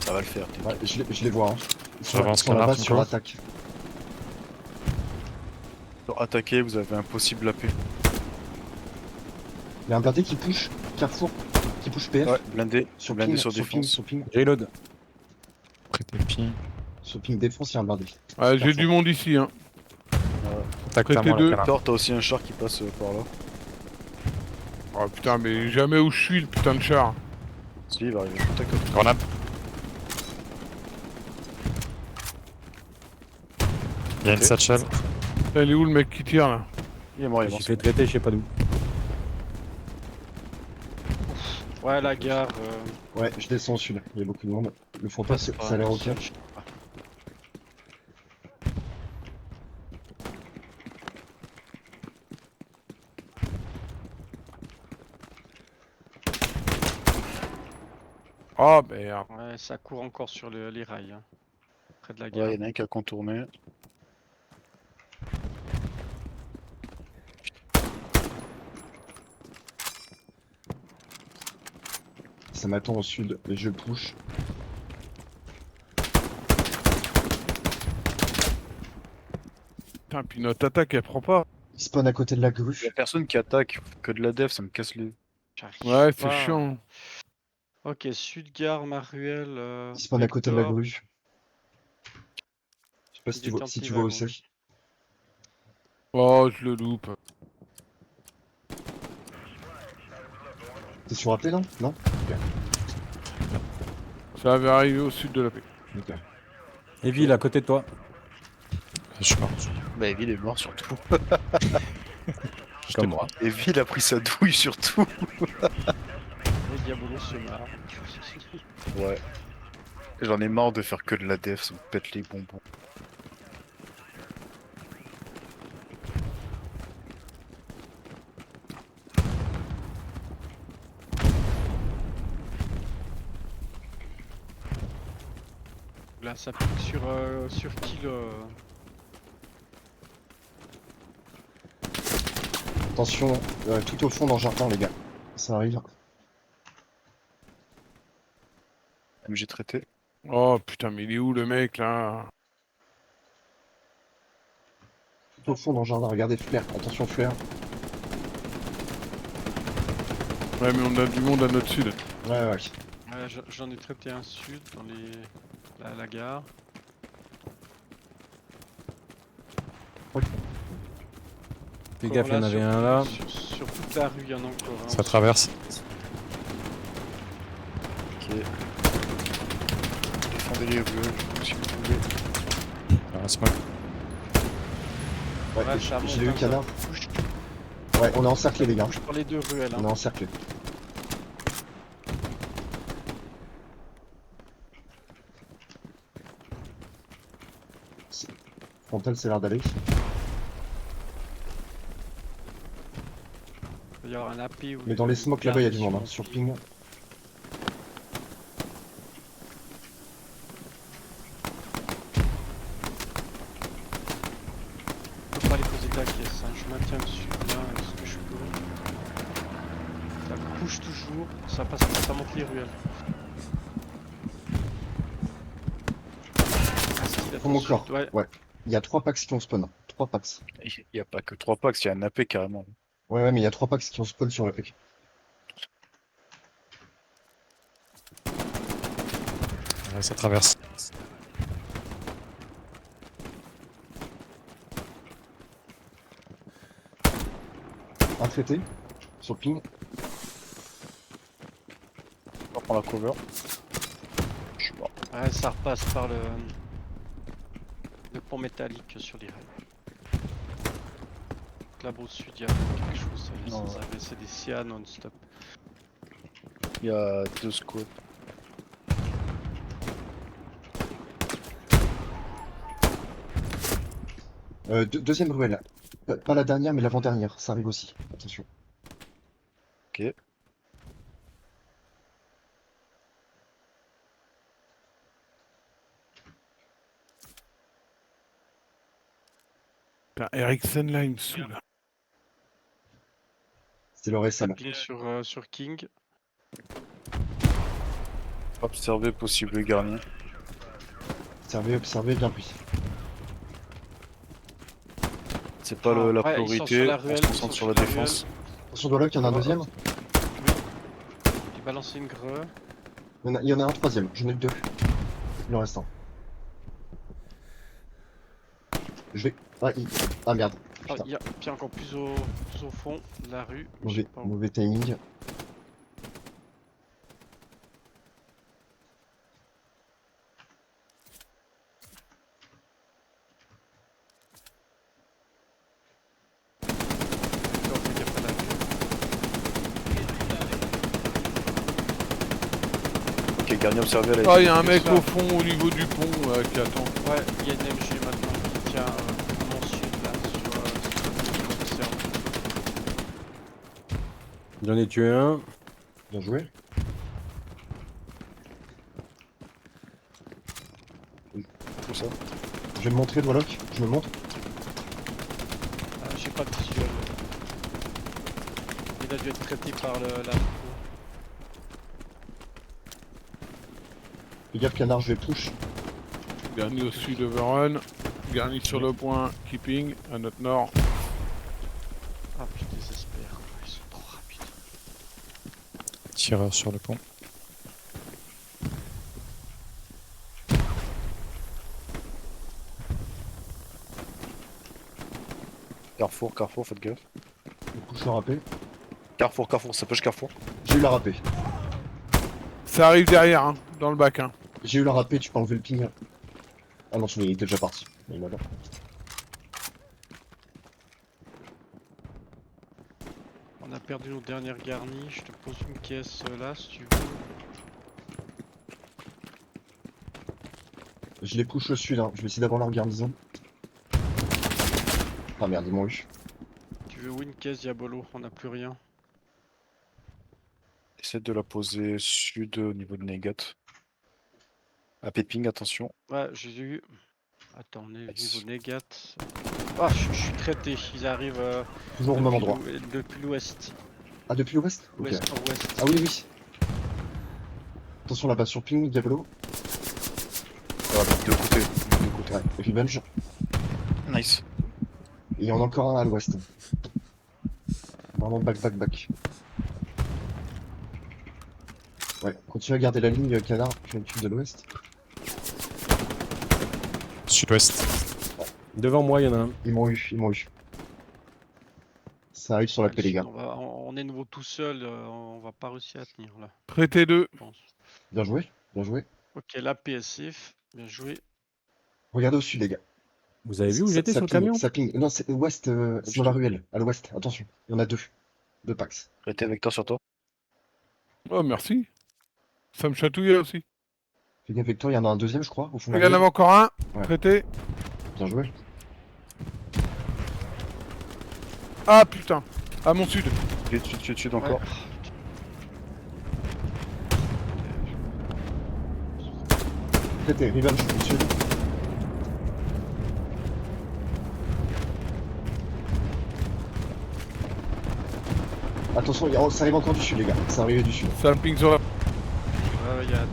Ça va le faire. Ouais, je les vois. Hein. Ils sont Avance là-bas canard, sur Nico. l'attaque. Pour attaquer, vous avez un possible AP. Il y a un blindé qui push Carrefour. Qui push PF. Ouais, blindé. Sur blindé ping, sur sur ping, défense. sur ping. Reload. Après tes ping. Sur ping défense, il y a un blindé. Ah, j'ai du monde ici, hein. Attaque Prêtez ta moi deux. la canard. Thor, t'as aussi un char qui passe par là. Oh putain, mais jamais où je suis, le putain de char. Si, il va arriver. Tac, tac. Grenade. Il y a une Ok. satchel. Elle est où le mec qui tire là? Il est mort, il est Je mort. suis fait traiter, je sais pas d'où. Ouais, la gare. Ouais, je descends au sud. Il y a beaucoup de monde. Le frontal, passe pas, ça a l'air non, ok. ça- Oh merde. Ouais, ça court encore sur les rails. Hein. Près de la Ouais, gare. il y en a un qui a contourné. Ça m'attend au sud et je push. Putain, puis notre attaque elle prend pas. Il spawn à côté de la Il y grue. a personne qui attaque, que de la dev, ça me casse les. J'arrive Ouais, c'est pas. chiant. Ok, sud-gare, ma ruelle. Il spawn à côté de la Vector. grue. Je sais pas si Il tu est vois, si tu vois où c'est. anti-wagon. Oh, je le loupe. T'es sur AP là? Non? Ça va arriver au sud de la paix. Ok. Evil à côté de toi. Je suis mort. Bah, Evie, il est mort surtout. Comme moi. Evie, il a pris sa douille surtout. Le Diabolo se marre. Ouais. J'en ai marre de faire que de la dev, ça me pète les bonbons. Là, ça pique sur qui le. Attention, tout au fond dans le jardin, les gars. Ça arrive. MG traité. Oh putain, mais il est où le mec là? Tout au fond dans le jardin, regardez Flair. Attention Flair. Ouais, mais on a du monde à notre sud. Ouais, ouais. Ouais, j'en ai traité un sud dans la gare. Fais gaffe, il y en avait un là. Sur toute la rue, il y en a encore un. Ça traverse. Ok. Défendez les bleus, si vous pouvez. Ah, smoke. Ouais, Ouais, je ça l'ai eu monte, canard. ça bouge. Ouais, on est encerclé, les gars. Bouge pour les deux ruelles. On Hein. est encerclé. Frontal, c'est l'air d'aller. Il va y avoir un AP. Mais dans les smokes là-bas, il y a du monde. Hein. Sur ping. caisse, hein. Je maintiens le sud là, ce que je peux. Ça bouge toujours, ça passe, ça monte les ruelles. Pour mon corps. Ouais. Ouais. Il y a 3 packs qui ont spawn. 3 packs. Il n'y a pas que 3 packs, il y a un AP carrément. Ouais, mais il y a 3 packs qui ont spawn sur la PEC. Ouais, ça traverse. Un traité. Sur le ping. On va prendre la cover. Je suis mort. Ouais, ça repasse par le pont métallique sur les rails. Là-bas au sud, il y a quelque chose. Non, Ça ouais. c'est des CA non-stop. Il y a 2 squads. Deuxième ruelle. Pas la dernière, mais l'avant-dernière. Ça arrive aussi. Attention. Ok. Putain, Eriksen là, il me saoule. C'est le SM. Ping sur King. Observer possible garni. Observez, bien pris. C'est pas Ah, la ouais, ils sont priorité, sur la on ruelle, se ils concentre sont sur la sur la défense. Attention, Doloc, il y en a un deuxième. J'ai balancé une greu. Il y en a un troisième. J'en ai que 2. Il en reste un. Je vais. Ah merde. Ah, Putain. il y a puis encore plus au fond de la rue. je sais Mauvais, pas où. mauvais timing. Encore, fais gaffe à la rue. Ok, garni observé à la Ah, il y a un mec ça. au fond, au niveau du pont, qui attend. Ouais, il y a une MG maintenant qui tient mon sud là sur l'océan. J'en ai tué un. Bien joué. Tout ça. Je vais me montrer, Doloc. Je me montre. Ah, j'ai pas de visuel. Il a dû être traité par la. Fais gaffe, canard, je vais push. Garni au sud overrun. Garni sur le point, keeping, à notre nord. Ah, je désespère. Ils sont trop rapides. Tireur sur le pont. Carrefour, faites gaffe. Du coup, je suis râpé. Carrefour, ça push Carrefour. J'ai eu la râpée. Ça arrive derrière, hein, dans le bac. Hein. J'ai eu la râpée, tu peux enlever le ping. Ah non, il était déjà parti. Il m'a là. On a perdu nos dernières garnies. Je te pose une caisse là si tu veux. Je les push au sud, hein. Je vais essayer d'avoir leur garnison. Ah merde, ils m'ont eu. Tu veux où une caisse Diabolo? On n'a plus rien. Essaie de la poser sud au niveau de Negat. À ping, attention. Ouais, j'ai eu. Attends, on est au Nice. niveau négat. Ah, je suis traité. Ils arrivent Toujours au même endroit. depuis l'ouest. Ah, depuis l'ouest? Ok. Ouest en ouest. Ah oui, oui. Attention là-bas sur ping, Diablo. Ah, de deux côtés. Ouais, revenge. Nice. Et il y en a encore un à l'ouest. Vraiment back. Ouais, continue à garder la ligne, canard, je viens de l'ouest. Sud-ouest. Devant moi, il y en a un. Ils m'ont eu. Ça arrive sur la paix, les gars. On est nouveau tout seul. On va pas réussir à tenir là, Traité 2. je pense. Bien joué. Ok, là PSF. Bien joué. Regardez au sud, les gars. Vous avez vu où Ça- j'étais ça sur le ping, camion? Ça ping. Non, c'est ouest, dans la ruelle. À l'ouest, attention. Il y en a 2. 2 packs. Arrêtez Vector sur toi. Oh, merci. Ça me chatouillait aussi. Fais gaffe, Victor, il y en a un deuxième, je crois, au fond de Il la y en avait ruelle. encore un. Ouais. Traité. Bien joué. Ah putain. À mon sud. Sud encore. Traité, revenge au sud. Attention, ça arrive encore du sud, les gars. Ça arrive du sud. Ça ping sur la... Il y a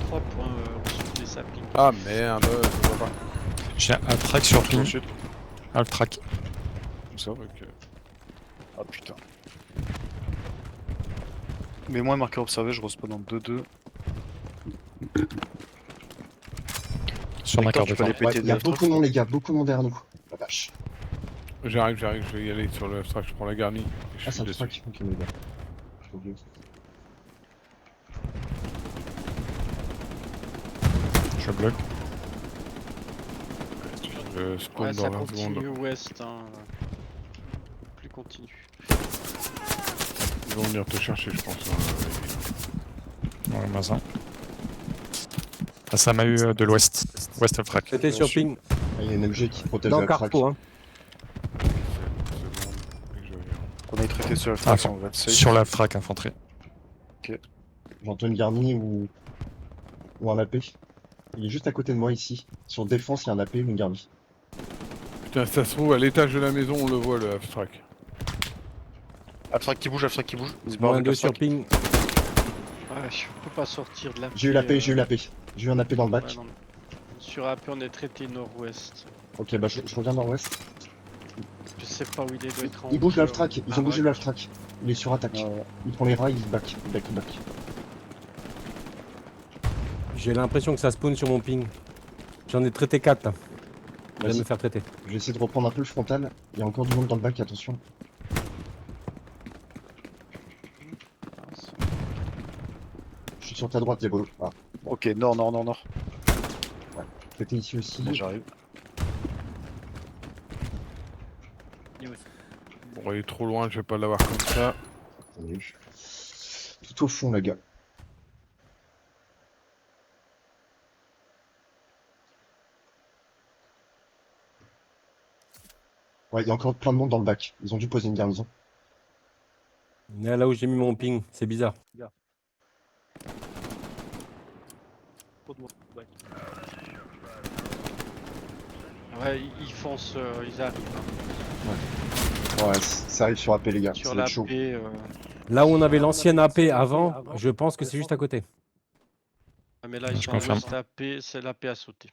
3 points au sud des saplings. Ah merde, je vois pas. J'ai un track sur ping. Ensuite, Ah, le track. comme ça. Ok. Ah putain. Mais moi, marqueur observé, je respawn en 2-2. Sur ma Victor, carte tu de peux aller temps. péter Il y a des beaucoup de monde, les gars. Beaucoup de monde derrière nous. La vache. J'arrive, je vais y aller sur le abstract, je prends la garnie. Et je Ah, suis c'est un dessus. truc. Ok, les gars. J'ai oublié. Je bloque. Je spawn Ouais, dans ça 20 continue secondes. ouest. Hein. Plus continue. Ils vont venir te chercher, je pense. Dans le magasin. Ah, ça m'a eu de l'ouest. Ouest le track. C'était sur ping. Ah, il y a une MG qui protège Dans le track. Carrefour, hein. On a traité sur la Ah, fraction, on va être safe. Sur la frac infanterie. J'entends une garnie ou un AP. Il est juste à côté de moi ici. Sur défense, il y a un AP ou une garnie. Putain, ça se trouve, à l'étage de la maison, on le voit, le abstract. Abstract qui bouge, abstract qui bouge. Il se barre Moins avec 2 sur abstract. ping. Ouais, je peux pas sortir de là. J'ai eu l'AP, j'ai eu l'AP. J'ai eu un AP dans le bac. Ouais, non. Sur AP, on est traité nord-ouest. Ok, bah je reviens nord-ouest. Je sais pas où il est, doit être en Il bouge hauteur. l'abstract, ils ont bougé l'abstract. Il est sur attaque. Il prend les rails, il back. J'ai l'impression que ça spawn sur mon ping. J'en ai traité 4 là. Je vais Vas-y. me faire traiter. Je vais essayer de reprendre un peu le frontal. Il y a encore du monde dans le bac, attention. Mince. Je suis sur ta droite, Diabolo. Ah, Ok, nord, nord, nord, nord. t'étais ici aussi. Bon, j'arrive. Bon, il est trop loin, je vais pas l'avoir comme ça. Salut. Tout au fond, les gars. Ouais, il y a encore plein de monde dans le bac. Ils ont dû poser une garnison. Là où j'ai mis mon ping, c'est bizarre. Ouais, ils foncent, ils arrivent. Hein. Ouais, ça arrive sur AP, les gars. Sur Ça va la être chaud. paix, Là où on avait l'ancienne AP avant, je pense que c'est juste à côté. ah, mais là, Je ils sont confirme. ouest AP, c'est la paix à sauter.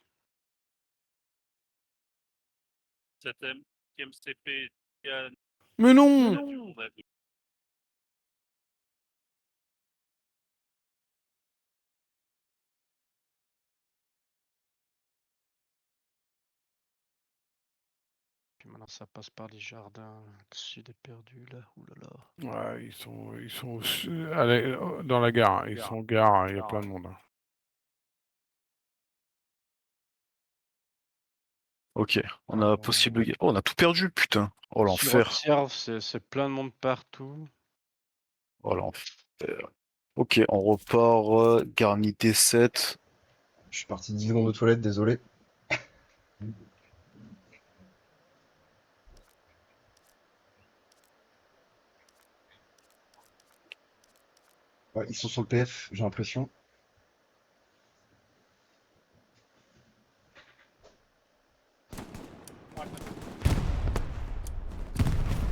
Mais non! Puis maintenant, ça passe par les jardins. Le sud est perdu, là. Ouh là là. Ouais, ils sont allez, dans la gare, hein. Ils sont en gare, hein, il y a plein de monde. Hein. Ok, on a possible. Oh, on a tout perdu, putain. Oh, Sur l'enfer. Observe, c'est plein de monde partout. Oh, l'enfer. Ok, on repart. Garni D7. Je suis parti 10 secondes aux toilettes, désolé. Ouais, ils sont sur le PF, j'ai l'impression.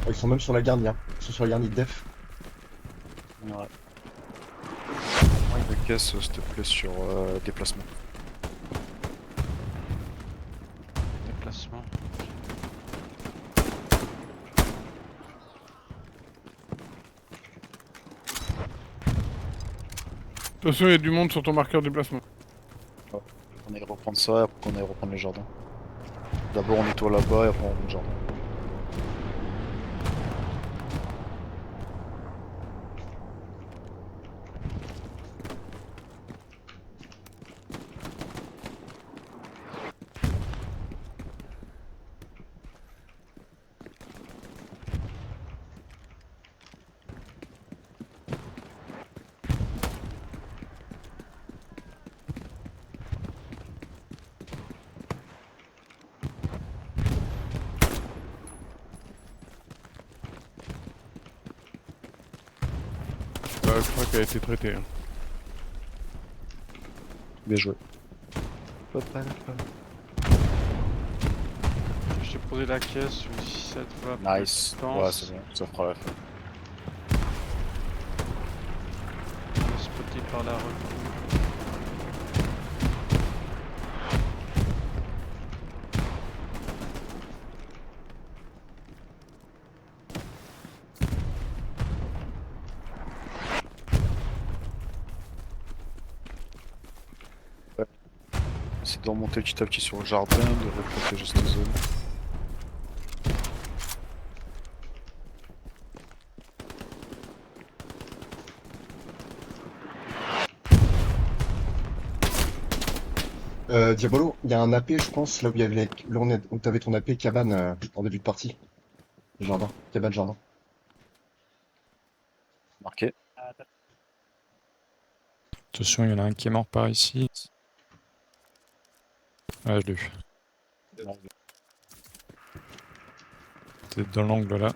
Oh, ils sont même sur la garnie, hein. Ils sont sur la garnie de def. Ouais. Moi, il me casse, s'il te plaît, sur déplacement. Déplacement. Attention, il y a du monde sur ton marqueur de déplacement. On aille reprendre ça, et après on aille reprendre les jardins. D'abord on nettoie là-bas et après on reprend le jardin. Je crois qu'elle a été traitée. Hein. Bien joué. J'ai posé la caisse, je me dis si ça te va. Nice. Temps, Ouais, c'est bon, ça fera l'affaire. passer par la rue. C'est de remonter petit à petit sur le jardin, de protéger cette zone. Diabolo, il y a un AP, je pense, là où il y avait là où t'avais ton AP cabane en début de partie. Jardin, cabane jardin. Marqué. Attention, il y en a un qui est mort par ici. Ouais, je l'ai vu. T'es dans l'angle là.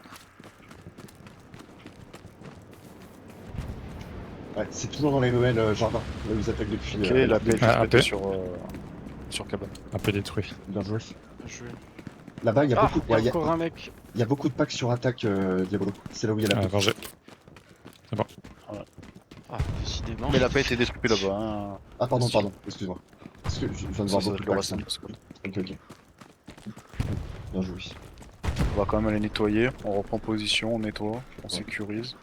Ouais, c'est toujours dans les ruelles jardin, là où ils attaquent depuis. Ok, le la paix début. est Ah, juste AP. sur cabane. Un peu détruit. Bien joué. Je... Là-bas, il y a Ah, beaucoup, il y a ouais, encore un mec. il y a beaucoup de packs sur attaque, Diabolo. C'est là où il y a la Ah, paix. Vengé. Ah, décidément. Mais la paix a été détruite là-bas. Hein. Ah, pardon, Si. pardon, excuse-moi. Parce que je viens de voir Ça, beaucoup de le packs. reste, hein, parce que- Ok, ok. Bien joué. On va quand même aller nettoyer. On reprend position, on nettoie, on sécurise.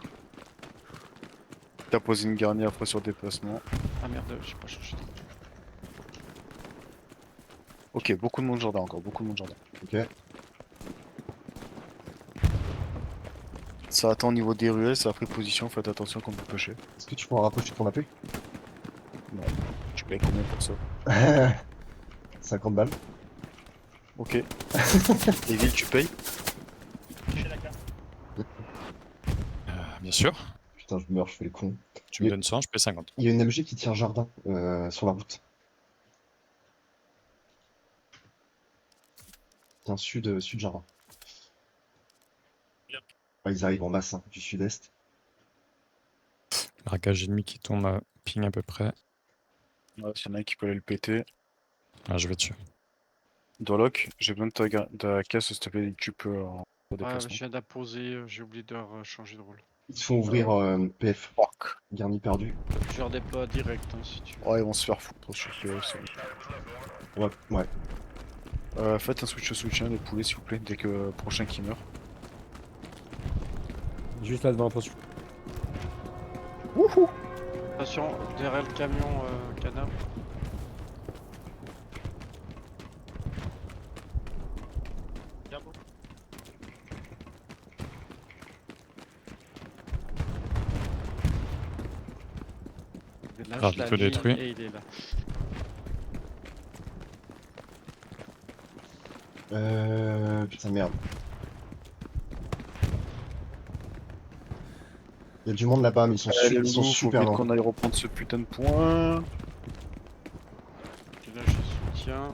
T'as posé une garnie après sur déplacement. Ah merde, j'ai pas changé. Ok, beaucoup de monde jardin encore, beaucoup de monde jardin. Ok. Ça attend au niveau des ruelles, ça a pris position, faites attention quand vous pêchez. Est-ce que tu pourras rapprocher ton AP? Tu payes combien pour ça? 50 balles. Ok. Les villes, tu payes? Bien sûr. Putain, je meurs, je fais les cons. Tu me donnes 100, je paie 50. Il y a une MG qui tire jardin sur la route. Tiens, sud jardin. Ouais, ils arrivent en masse hein, du sud-est. Braquage ennemi qui tombe à ping à peu près. Ouais, s'il y en a un qui peut aller le péter. Ah, je vais dessus. Dorlock, j'ai besoin de ta caisse, s'il te plaît, tu peux en Ouais, déplacement. je viens d'apposer, j'ai oublié de changer de rôle. Ils se font ouvrir PF. Fuck. Garni perdu. Je leur déploie direct si tu veux. Ouais, ils vont se faire foutre sur PF. Ouais, ouais. Faites un switch au soutien, les poulets, s'il vous plaît, dès que prochain qui meurt. Juste là devant, attention. Attention, derrière le camion canard. Il lâche Grave, la il peut ligne détruire. et il est là. Putain, merde. Il y a du monde là-bas, mais ils sont, Allez, ils sont faut super vite lents. qu'on aille reprendre ce putain de point. Et là, je soutiens.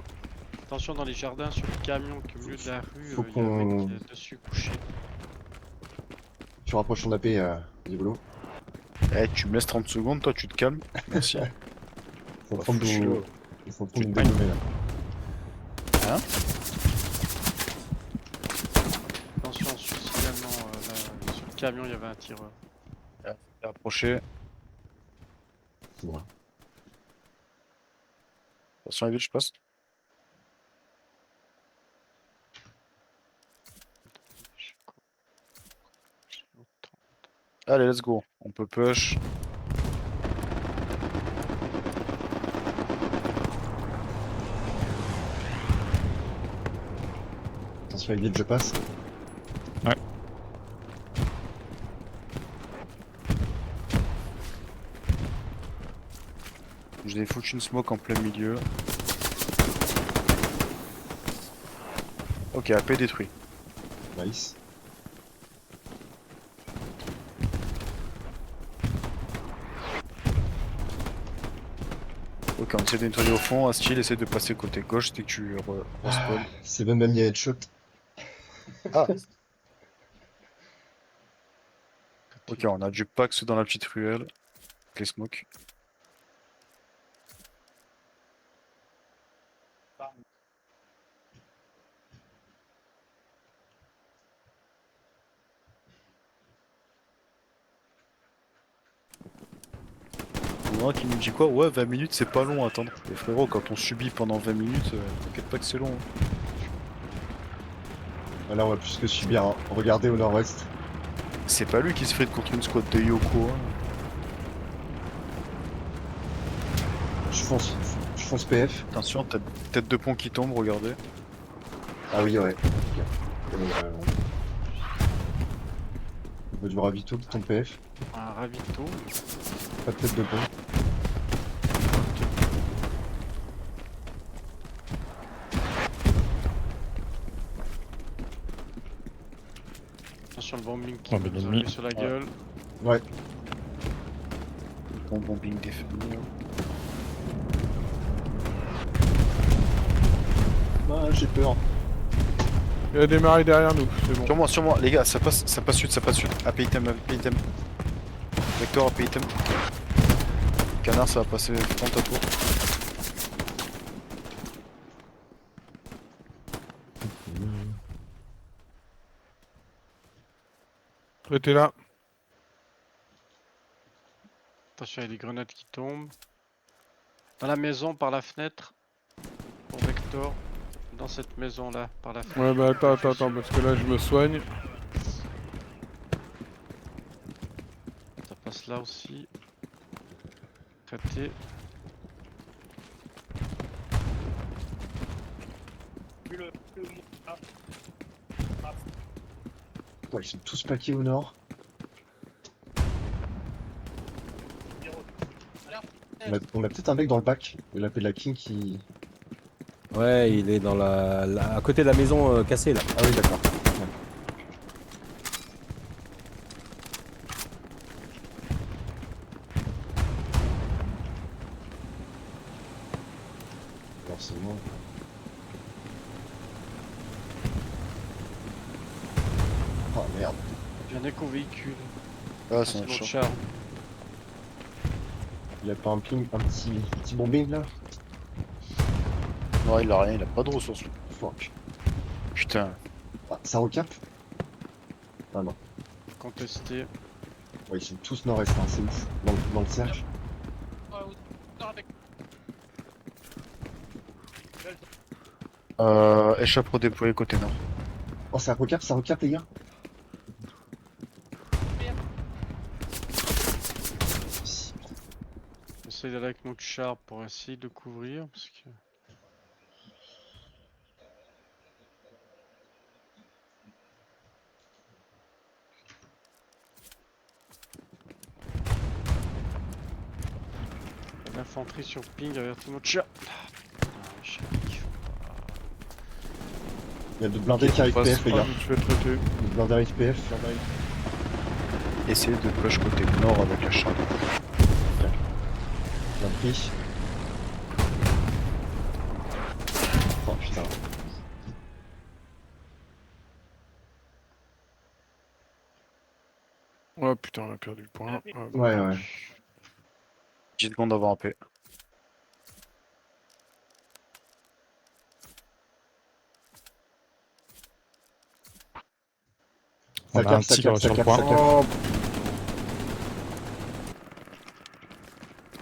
Attention dans les jardins, sur le camion qui est au milieu de la rue, Faut il y a un mec qu'on- qui est dessus couché. Tu rapproches ton AP, Diabolo. Eh, tu me laisses 30 secondes, toi, tu te calmes. Merci. Ils sont en Bah, train de foutu, nous... là. Ils sont en train de nous Putain. dégommer là. Attention, ensuite également, là, sur le camion, il y avait un tireur. Approchez. C'est bon. Attention, les villes, je passe. J'ai autant. Allez, let's go. On peut push. Attention, vite, je passe. Ouais. J'ai foutu une smoke en plein milieu. Ok, AP détruit. Nice. Ok, on essaie de nettoyer au fond. Astil, essaie de passer côté gauche dès que tu respawn. C'est même mis à headshot. Ah. Ok, on a du Pax dans la petite ruelle. Avec les smokes. Y'en a un qui nous dit quoi? Ouais, 20 minutes c'est pas long à attendre. Et frérot, quand on subit pendant 20 minutes, t'inquiète pas que c'est long. Hein. Ah, là, on va plus que subir. Hein. Regardez au nord-ouest. C'est pas lui qui se frite contre une squad de Yoko. Hein. Je fonce PF. Attention, tête de pont qui tombe, regardez. Ah oui, ouais. On veut du ravito de ton PF. Un ravito. Pas de tête de pont. Attention le bombing qui Oh, mais nous l'ennemi. arrive sur la gueule. Ouais. Bon bombing défini. Ah, j'ai peur. Il a démarré derrière nous, c'est bon. Sur moi, les gars, ça passe sud, ça passe sud. AP item, Vector, AP item. Canard, ça va passer front à tour. Traitez là. Attention, il y a des grenades qui tombent. Dans la maison, par la fenêtre. Pour Vector. Dans cette maison là, par la fenêtre. Ouais, bah attends, parce que là je me soigne. Ça passe là aussi. Traité. Ouais, ils sont tous paqués au nord. On a peut-être un mec dans le bac. Il appelle la King qui. Ouais, il est dans à côté de la maison cassée là. Ah oui, d'accord. Alors c'est moi. Oh merde. Il y en a qu'au véhicule. Ah, c'est un l'autre chat. char. Il a pas un petit bombing là? Non, il a rien, il a pas de ressources. Fuck. Putain. Ah, ça recap? Ah non. Contesté. Ouais, ils sont tous nord-est, hein, c'est ouf. Dans le cercle. Échappe redéployé côté nord. Oh, ça recap les gars? On essaye d'aller avec notre char pour essayer de couvrir. Parce que... L'infanterie sur ping, avertit notre chat. Il y a de blindés qui arrivent PF les Ah, gars. je me suis fait traiter. De blindés arrivent PF. Essayez de push côté nord avec la char. Bien pris. Oh putain. Oh putain, on a perdu le point. Ah, bah. Ouais. 10 secondes avant AP. On a un Ça tigre capte, sur le ça point. capte. Oh,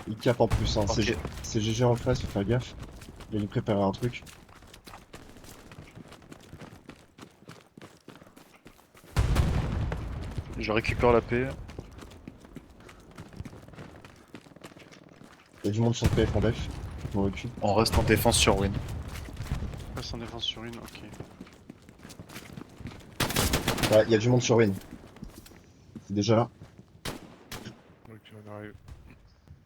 Il cap en plus, hein. Ok. C'est GG en face, faut faire gaffe. Il a dû préparer un truc. Je récupère la paix. Il y a du monde sur le PF en def. Je me recule. On reste en défense sur Win. Passe en défense sur une, ok. Ouais, il y a du monde sur Win. C'est déjà là. ok, on arrive.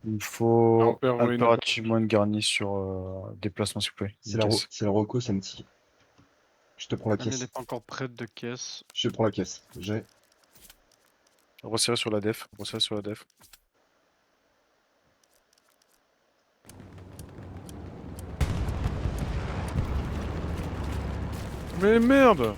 Il faut Ah, on perd Win. impérativement une garnie sur déplacement s'il vous plaît. C'est Une caisse. la reco, ça me tire. Je te prends la Ah, mais elle caisse. n'est pas encore prête de caisse. Je te prends la caisse. J'ai. Resserrer sur la def. Mais merde!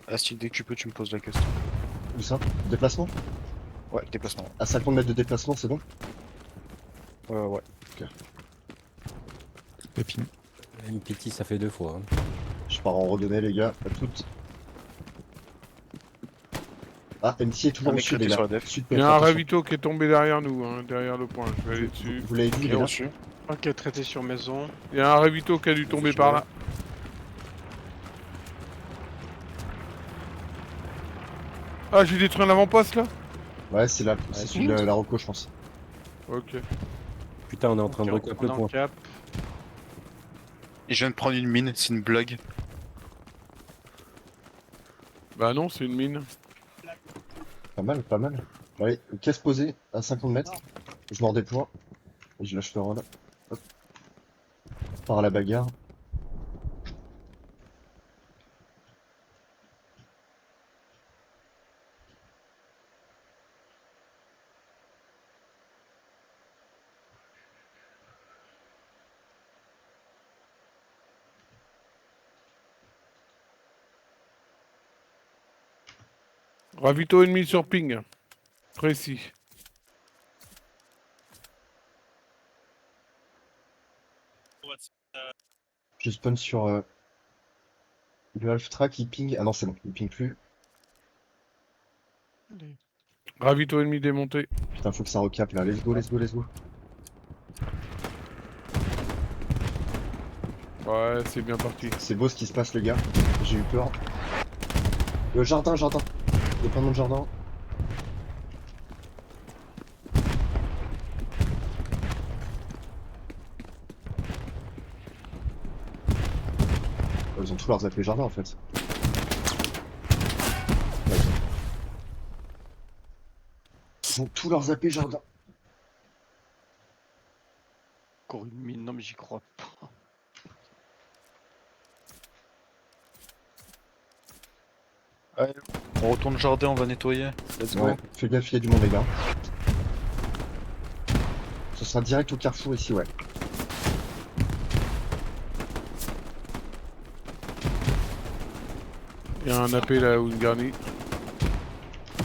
Asti, dès que tu peux, tu me poses la question. Où ça? Déplacement? Ouais, déplacement. À 50 mètres de déplacement, c'est bon? Ouais. Pépine. MPT, ça fait 2 fois. Hein. Je pars en redonner, les gars. À toutes. Ah, MC est toujours Un au mec sud, les jeté gars. sur la def. Sud Il y PF, a un attention. ravito qui est tombé derrière nous, hein, derrière le point. Je vais aller dessus. Vous l'avez vu, les Il est gars? reçu. Ok, traité sur maison. Il y a un ravito qui a dû tomber par là. Ah, j'ai détruit un avant-poste là? Ouais, c'est là. C'est celui de la Rocco, je pense. Ok. Putain, on est en train de Ok, recap on le est en point. cap. Et je viens de prendre une mine, c'est une blague. Bah non, c'est une mine. Pas mal, pas mal. Allez, caisse posée à 50 mètres. Je m'en déploie. Et je lâche le rôle. Hop. Par à la bagarre. Ravito ennemi sur ping. Précis. Je spawn sur le half track, il ping. Ah non, c'est bon, il ping plus. Allez. Ravito ennemi démonté. Putain, faut que ça recap là. Let's go, let's go, let's go. Ouais, c'est bien parti. C'est beau ce qui se passe, les gars. J'ai eu peur. Jardin, jardin. Dépendant de jardin. Ils ont tous leurs appelés jardin en fait. Ouais, ils ont tous leurs appelés jardin. Encore une mine, non mais j'y crois pas. Allez, on retourne au jardin, on va nettoyer. Let's go. Ouais, fais gaffe, il y a du monde, les gars. Ce sera direct au carrefour ici, ouais. Il y a un AP là où une garnie.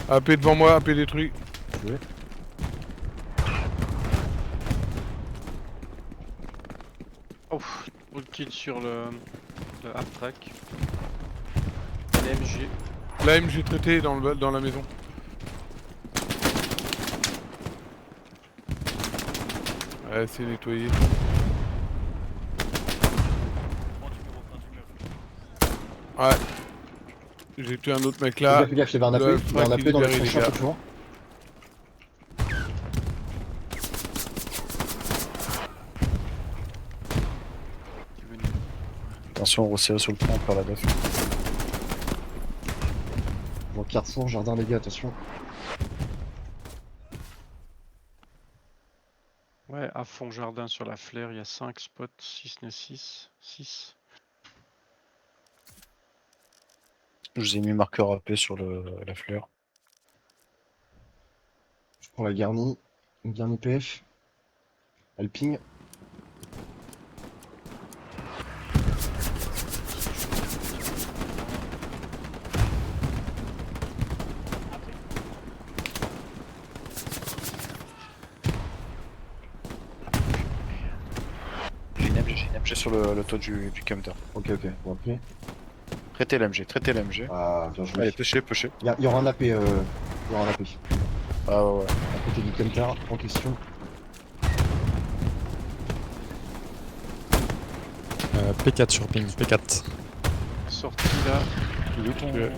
AP devant moi, AP détruit. Ouais. Ouf, full kill sur le half track. LMG. L'AM j'ai traité dans la maison. Ouais, c'est nettoyé. Ouais. J'ai tué un autre mec là. Fais gaffe, il y avait un le appel. Il y a un frac, il appel dans est le libéré, tranchant, les gars. toujours. Qui est venu. Attention, on resserre sur le pont, on perd la def. Bon, carrefour, jardin, les gars, attention. Ouais, à fond jardin sur la flair, il y a 5 spots, 6 n'est 6. 6. Je vous ai mis marqueur AP sur la fleur. Je prends la garnie. Une garnie PF. Elle ping. J'ai une MG sur le toit du camter. Ok, ok. Bon, ok. Traitez l'MG, traitez l'MG. Ah, bien joué. Allez, pêchez, pêchez. Il y aura un AP. Il y aura un AP. Ah ouais, ouais. À côté du camtar, en question. P4 sur ping, P4. Sorti là.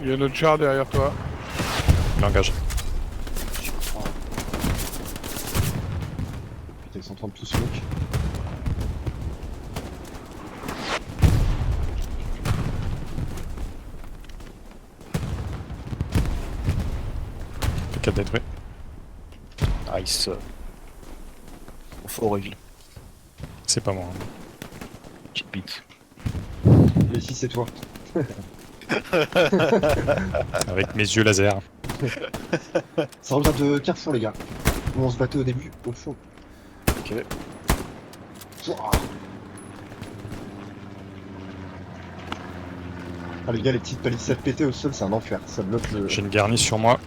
Il y a notre char derrière toi. Il engage. Putain, ils sont en train de tout smoke. P4 détruit. Nice. Faut règle. C'est pas moi. Petite bite. Et ici, c'est toi. Avec mes yeux laser. Ça revient de carrefour, les gars. Où on se battait au début, au fond. Ok. Ouah. Ah, les gars, les petites palissades pétées au sol, c'est un enfer. Ça bloque le. J'ai une garnie sur moi.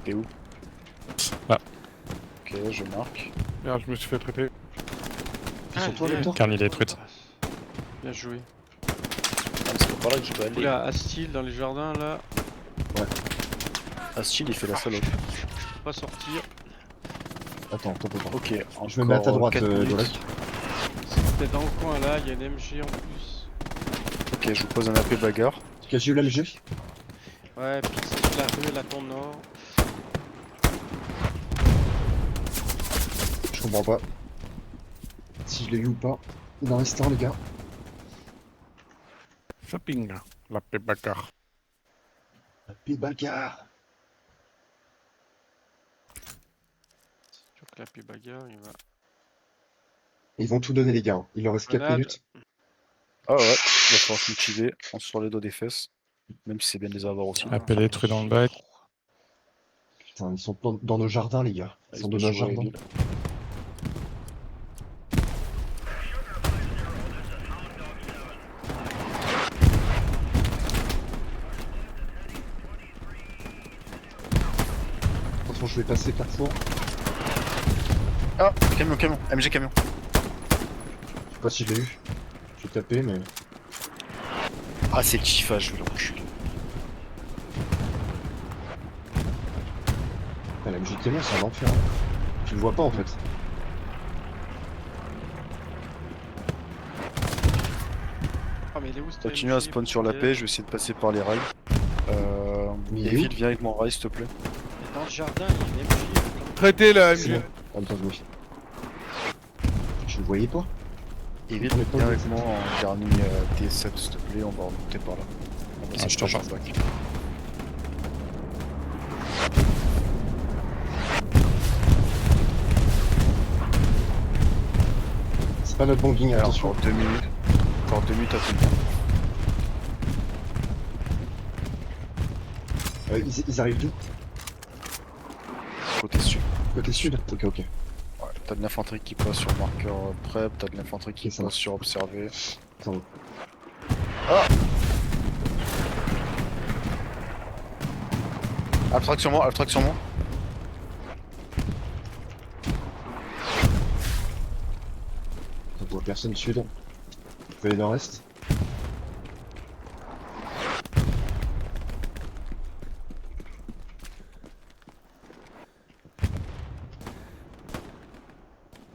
T'es où? Là. Ok, je marque. Merde, je me suis fait traiter. Ils sont toi, Allez. Vector? Carne, il est détruite. Bien joué. Ah, mais c'est pas par là que je dois Il aller. y a Astil dans les jardins là. Astil, il fait la salope. Je peux pas sortir. Attends. Ok, Je me mets à ta encore, droite, 4 minutes. Golek. C'était dans le coin là, il y a une MG en plus. Ok, je vous pose un AP bagarre. Qu'est-ce que j'ai eu l'MG? Ouais, puis c'est la ruelle à ton nord. Je comprends pas. Si je l'ai eu ou pas. Il en reste un, les gars. Ça ping, la pébacar. Happy bagarre. Sûr que la plus bagarre, il va. Ils vont tout donner, les gars. Il leur reste 4 Grenade. minutes. Ah ouais, il va falloir se motiver, on se sur les dos des fesses. Même si c'est bien de les avoir aussi. Ah. AP détruit dans le bac. Putain, ils sont dans nos jardins, les gars. Ils sont se dans nos jouer jardins. Lille. Attention, je vais passer Carrefour. Ah, camion, MG camion. Je sais pas si je l'ai eu. Je vais taper, mais. Ah, c'est le chiffage, je vais l'enculer. Putain, la MJ camion, c'est un enfer. Tu le vois pas en fait. Ah, mais il est où ce Continue à spawn sur la paix, je vais essayer de passer par les rails. Mais il est où? Evil, viens avec mon rail s'il te plaît. Dans le jardin, il y a une MG. Traité la C'est MG. bon. Attends, je le voyais pas. Evil, On est pas viens au- avec moi en garni T7 s'il te plaît, on va remonter par là. On va Ah, je te sortir rejoins. back. C'est pas notre bon gang, Alors, attention. encore 2 minutes. Encore 2 minutes à tenir. Ils arrivent d'où? Côté sud. Côté sud? Ok. Ouais, t'as de l'infanterie qui passe sur marqueur prep, t'as de l'infanterie qui Ok, ça passe va. sur observer. Attends. Abstract sur moi. On voit personne sud. On peut aller nord-est.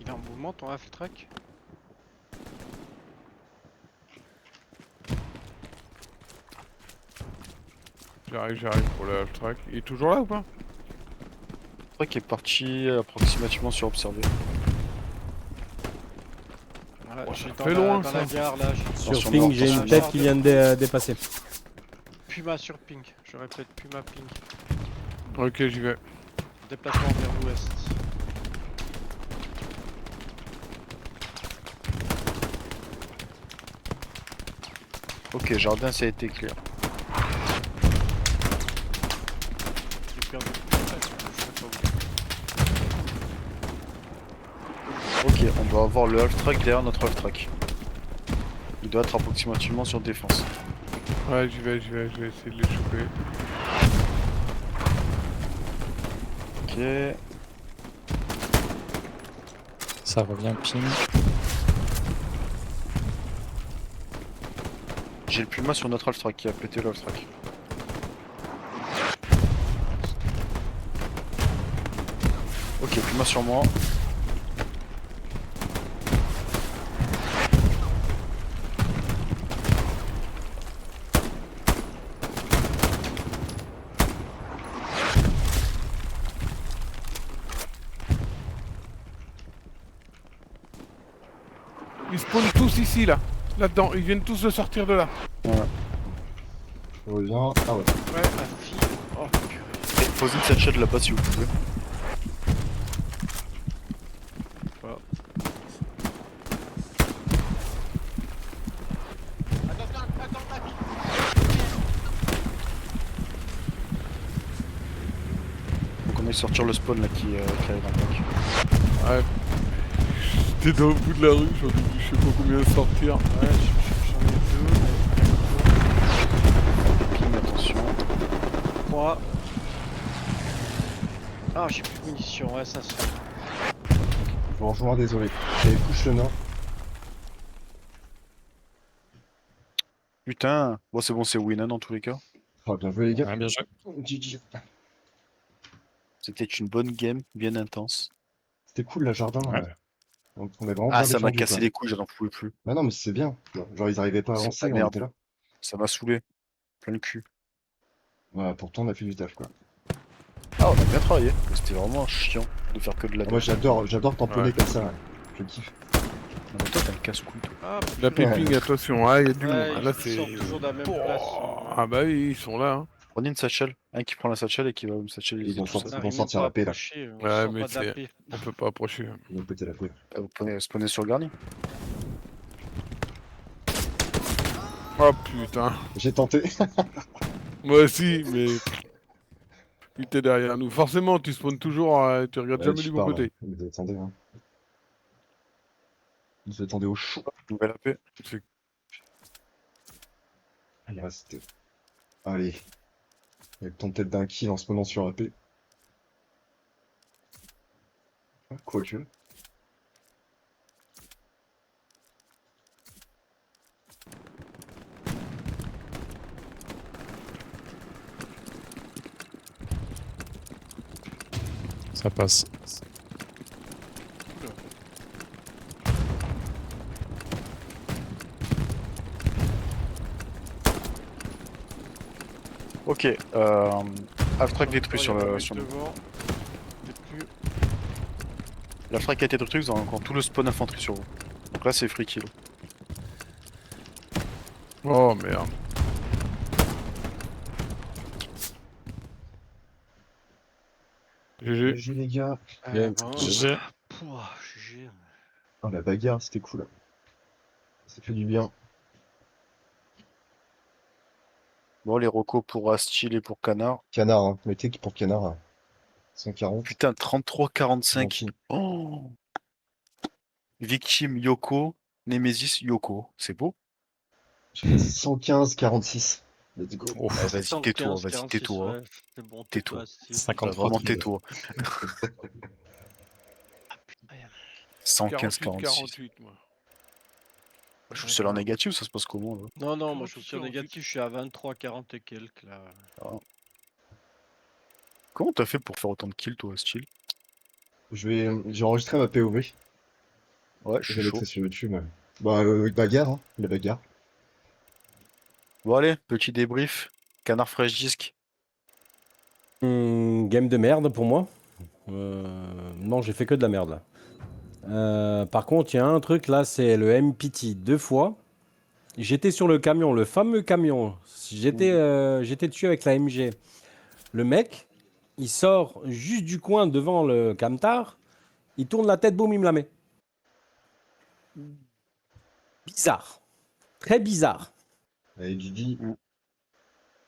Il est en mouvement ton half-track. J'arrive pour le half-track. Il est toujours là ou pas? Le truc est parti approximativement sur observer. Voilà, Ouais, j'ai ça dans fait la, loin, dans ça. la gare là, j'ai Sur Attention ping, nord, j'ai une attention tête qui vient de dépasser. Puma sur ping. Je répète, Puma ping. Ok, j'y vais. Déplacement vers l'ouest. Ok, jardin ça a été clair. J'ai perdu. Ok, on doit avoir le half-track derrière notre half-track. Il doit être approximativement sur défense. Ouais, j'y vais, je vais essayer de les choper. Ok. Ça revient ping. J'ai le Puma sur notre half-track qui a pété le half-track. Ok, Puma sur moi. Ils spawnent tous ici, là. Là-dedans. Ils viennent tous de sortir de là. Je reviens. Ah ouais. Ouais, la fille. Oh, purée. Et posez cette chaîne là-bas si vous pouvez. Donc on est sortir le spawn là qui arrive dans le bac. Ouais. J'étais dans le bout de la rue, j'en ai vu je sais pas combien sortir. Ouais, j'en ai deux, mais Ping, attention. 3. Ah, j'ai plus de munitions, ouais, ça se fait. Je vous rejoins, désolé. J'avais push le nord. Putain. Bon, c'est bon, c'est win hein, dans tous les cas. Ah, bien joué, les gars. Ouais, bien joué. GG. C'était une bonne game, bien intense. C'était cool, la jardin. Ouais. Donc, on est vraiment Ah, bien ça m'a défendu, cassé quoi. les couilles, j'en pouvais plus. Bah non, mais c'est bien. Genre, ils arrivaient pas à C'est avancer, pas on merde. était là. Ça m'a saoulé. Plein le cul. Voilà, pourtant, on a fait du taf, quoi. Ah, on a bien travaillé. Mais c'était vraiment chiant de faire que de la Ah, moi, j'adore tamponner Ouais. comme ça. Je kiffe. Non, mais toi, t'as un casse-couille. toi. Ah, La péping, attention, ah, il y a du ouais, monde. Là, ils c'est. sortent toujours de la même place. Ah bah oui, ils sont là. Hein. Prenez une satchel. Un qui prend la satchel et qui va me satcheliser Ils vont tout sortir. ça. Ils vont sortir la paix, là. Ouais, mais c'est- On peut pas approcher. Ils vont péter la paix. Ah, vous prenez, spawnez sur le garni. Oh putain. J'ai tenté. Moi aussi, mais. Il était derrière nous. Forcément, tu spawns toujours, tu regardes Ouais, jamais tu du bon parles, côté. hein. Vous attendez, hein. Vous attendez au chaud. Nouvelle AP. C'est- Il reste. Allez. Avec ton tête d'un kill en ce moment sur AP. Quoique. Ça passe. Ok. Half-track détruit sur le. Sur... L'half-track a été détruit, vous avez encore tout le spawn infanterie sur vous. Donc là, c'est free kill. Oh merde. GG. GG les gars. Bien. GG. GG. Oh la bagarre, c'était cool. Ça fait du bien. Bon, les recos pour Astil et pour Canard. Canard, hein. Mettez pour Canard. 140. Putain, 33-45. Gentil. Oh. Victime Yoko. Nemesis Yoko. C'est beau. 115-46. Let's go. Ouf. Ah, vas-y, tais-toi, vas-y, tais-toi. C'est bon, Tais-toi. tais-toi. Steve. 53. Vraiment, tais-toi. Ah, putain. 115-46. 48, moi. Je suis seul en négatif, ça se passe comment là? Non, non, moi je suis 48, sur négatif, je suis à 23, 40 et quelques là. Comment t'as fait pour faire autant de kills, toi, Style? J'ai enregistré ma POV. Ouais, Je je vais suis chaud. laisser sur YouTube. Ouais. Bah, bagarre, hein. La bagarre. Bon, allez, petit débrief. Canard Fresh Disc. Game de merde pour moi. Non, j'ai fait que de la merde là. Par contre, il y a un truc là, c'est le MPT 2 fois. J'étais sur le camion, le fameux camion. J'étais dessus avec la MG. Le mec, il sort juste du coin devant le camtar. Il tourne la tête, boum, il me la met. Bizarre. Très bizarre. Allez, Didi.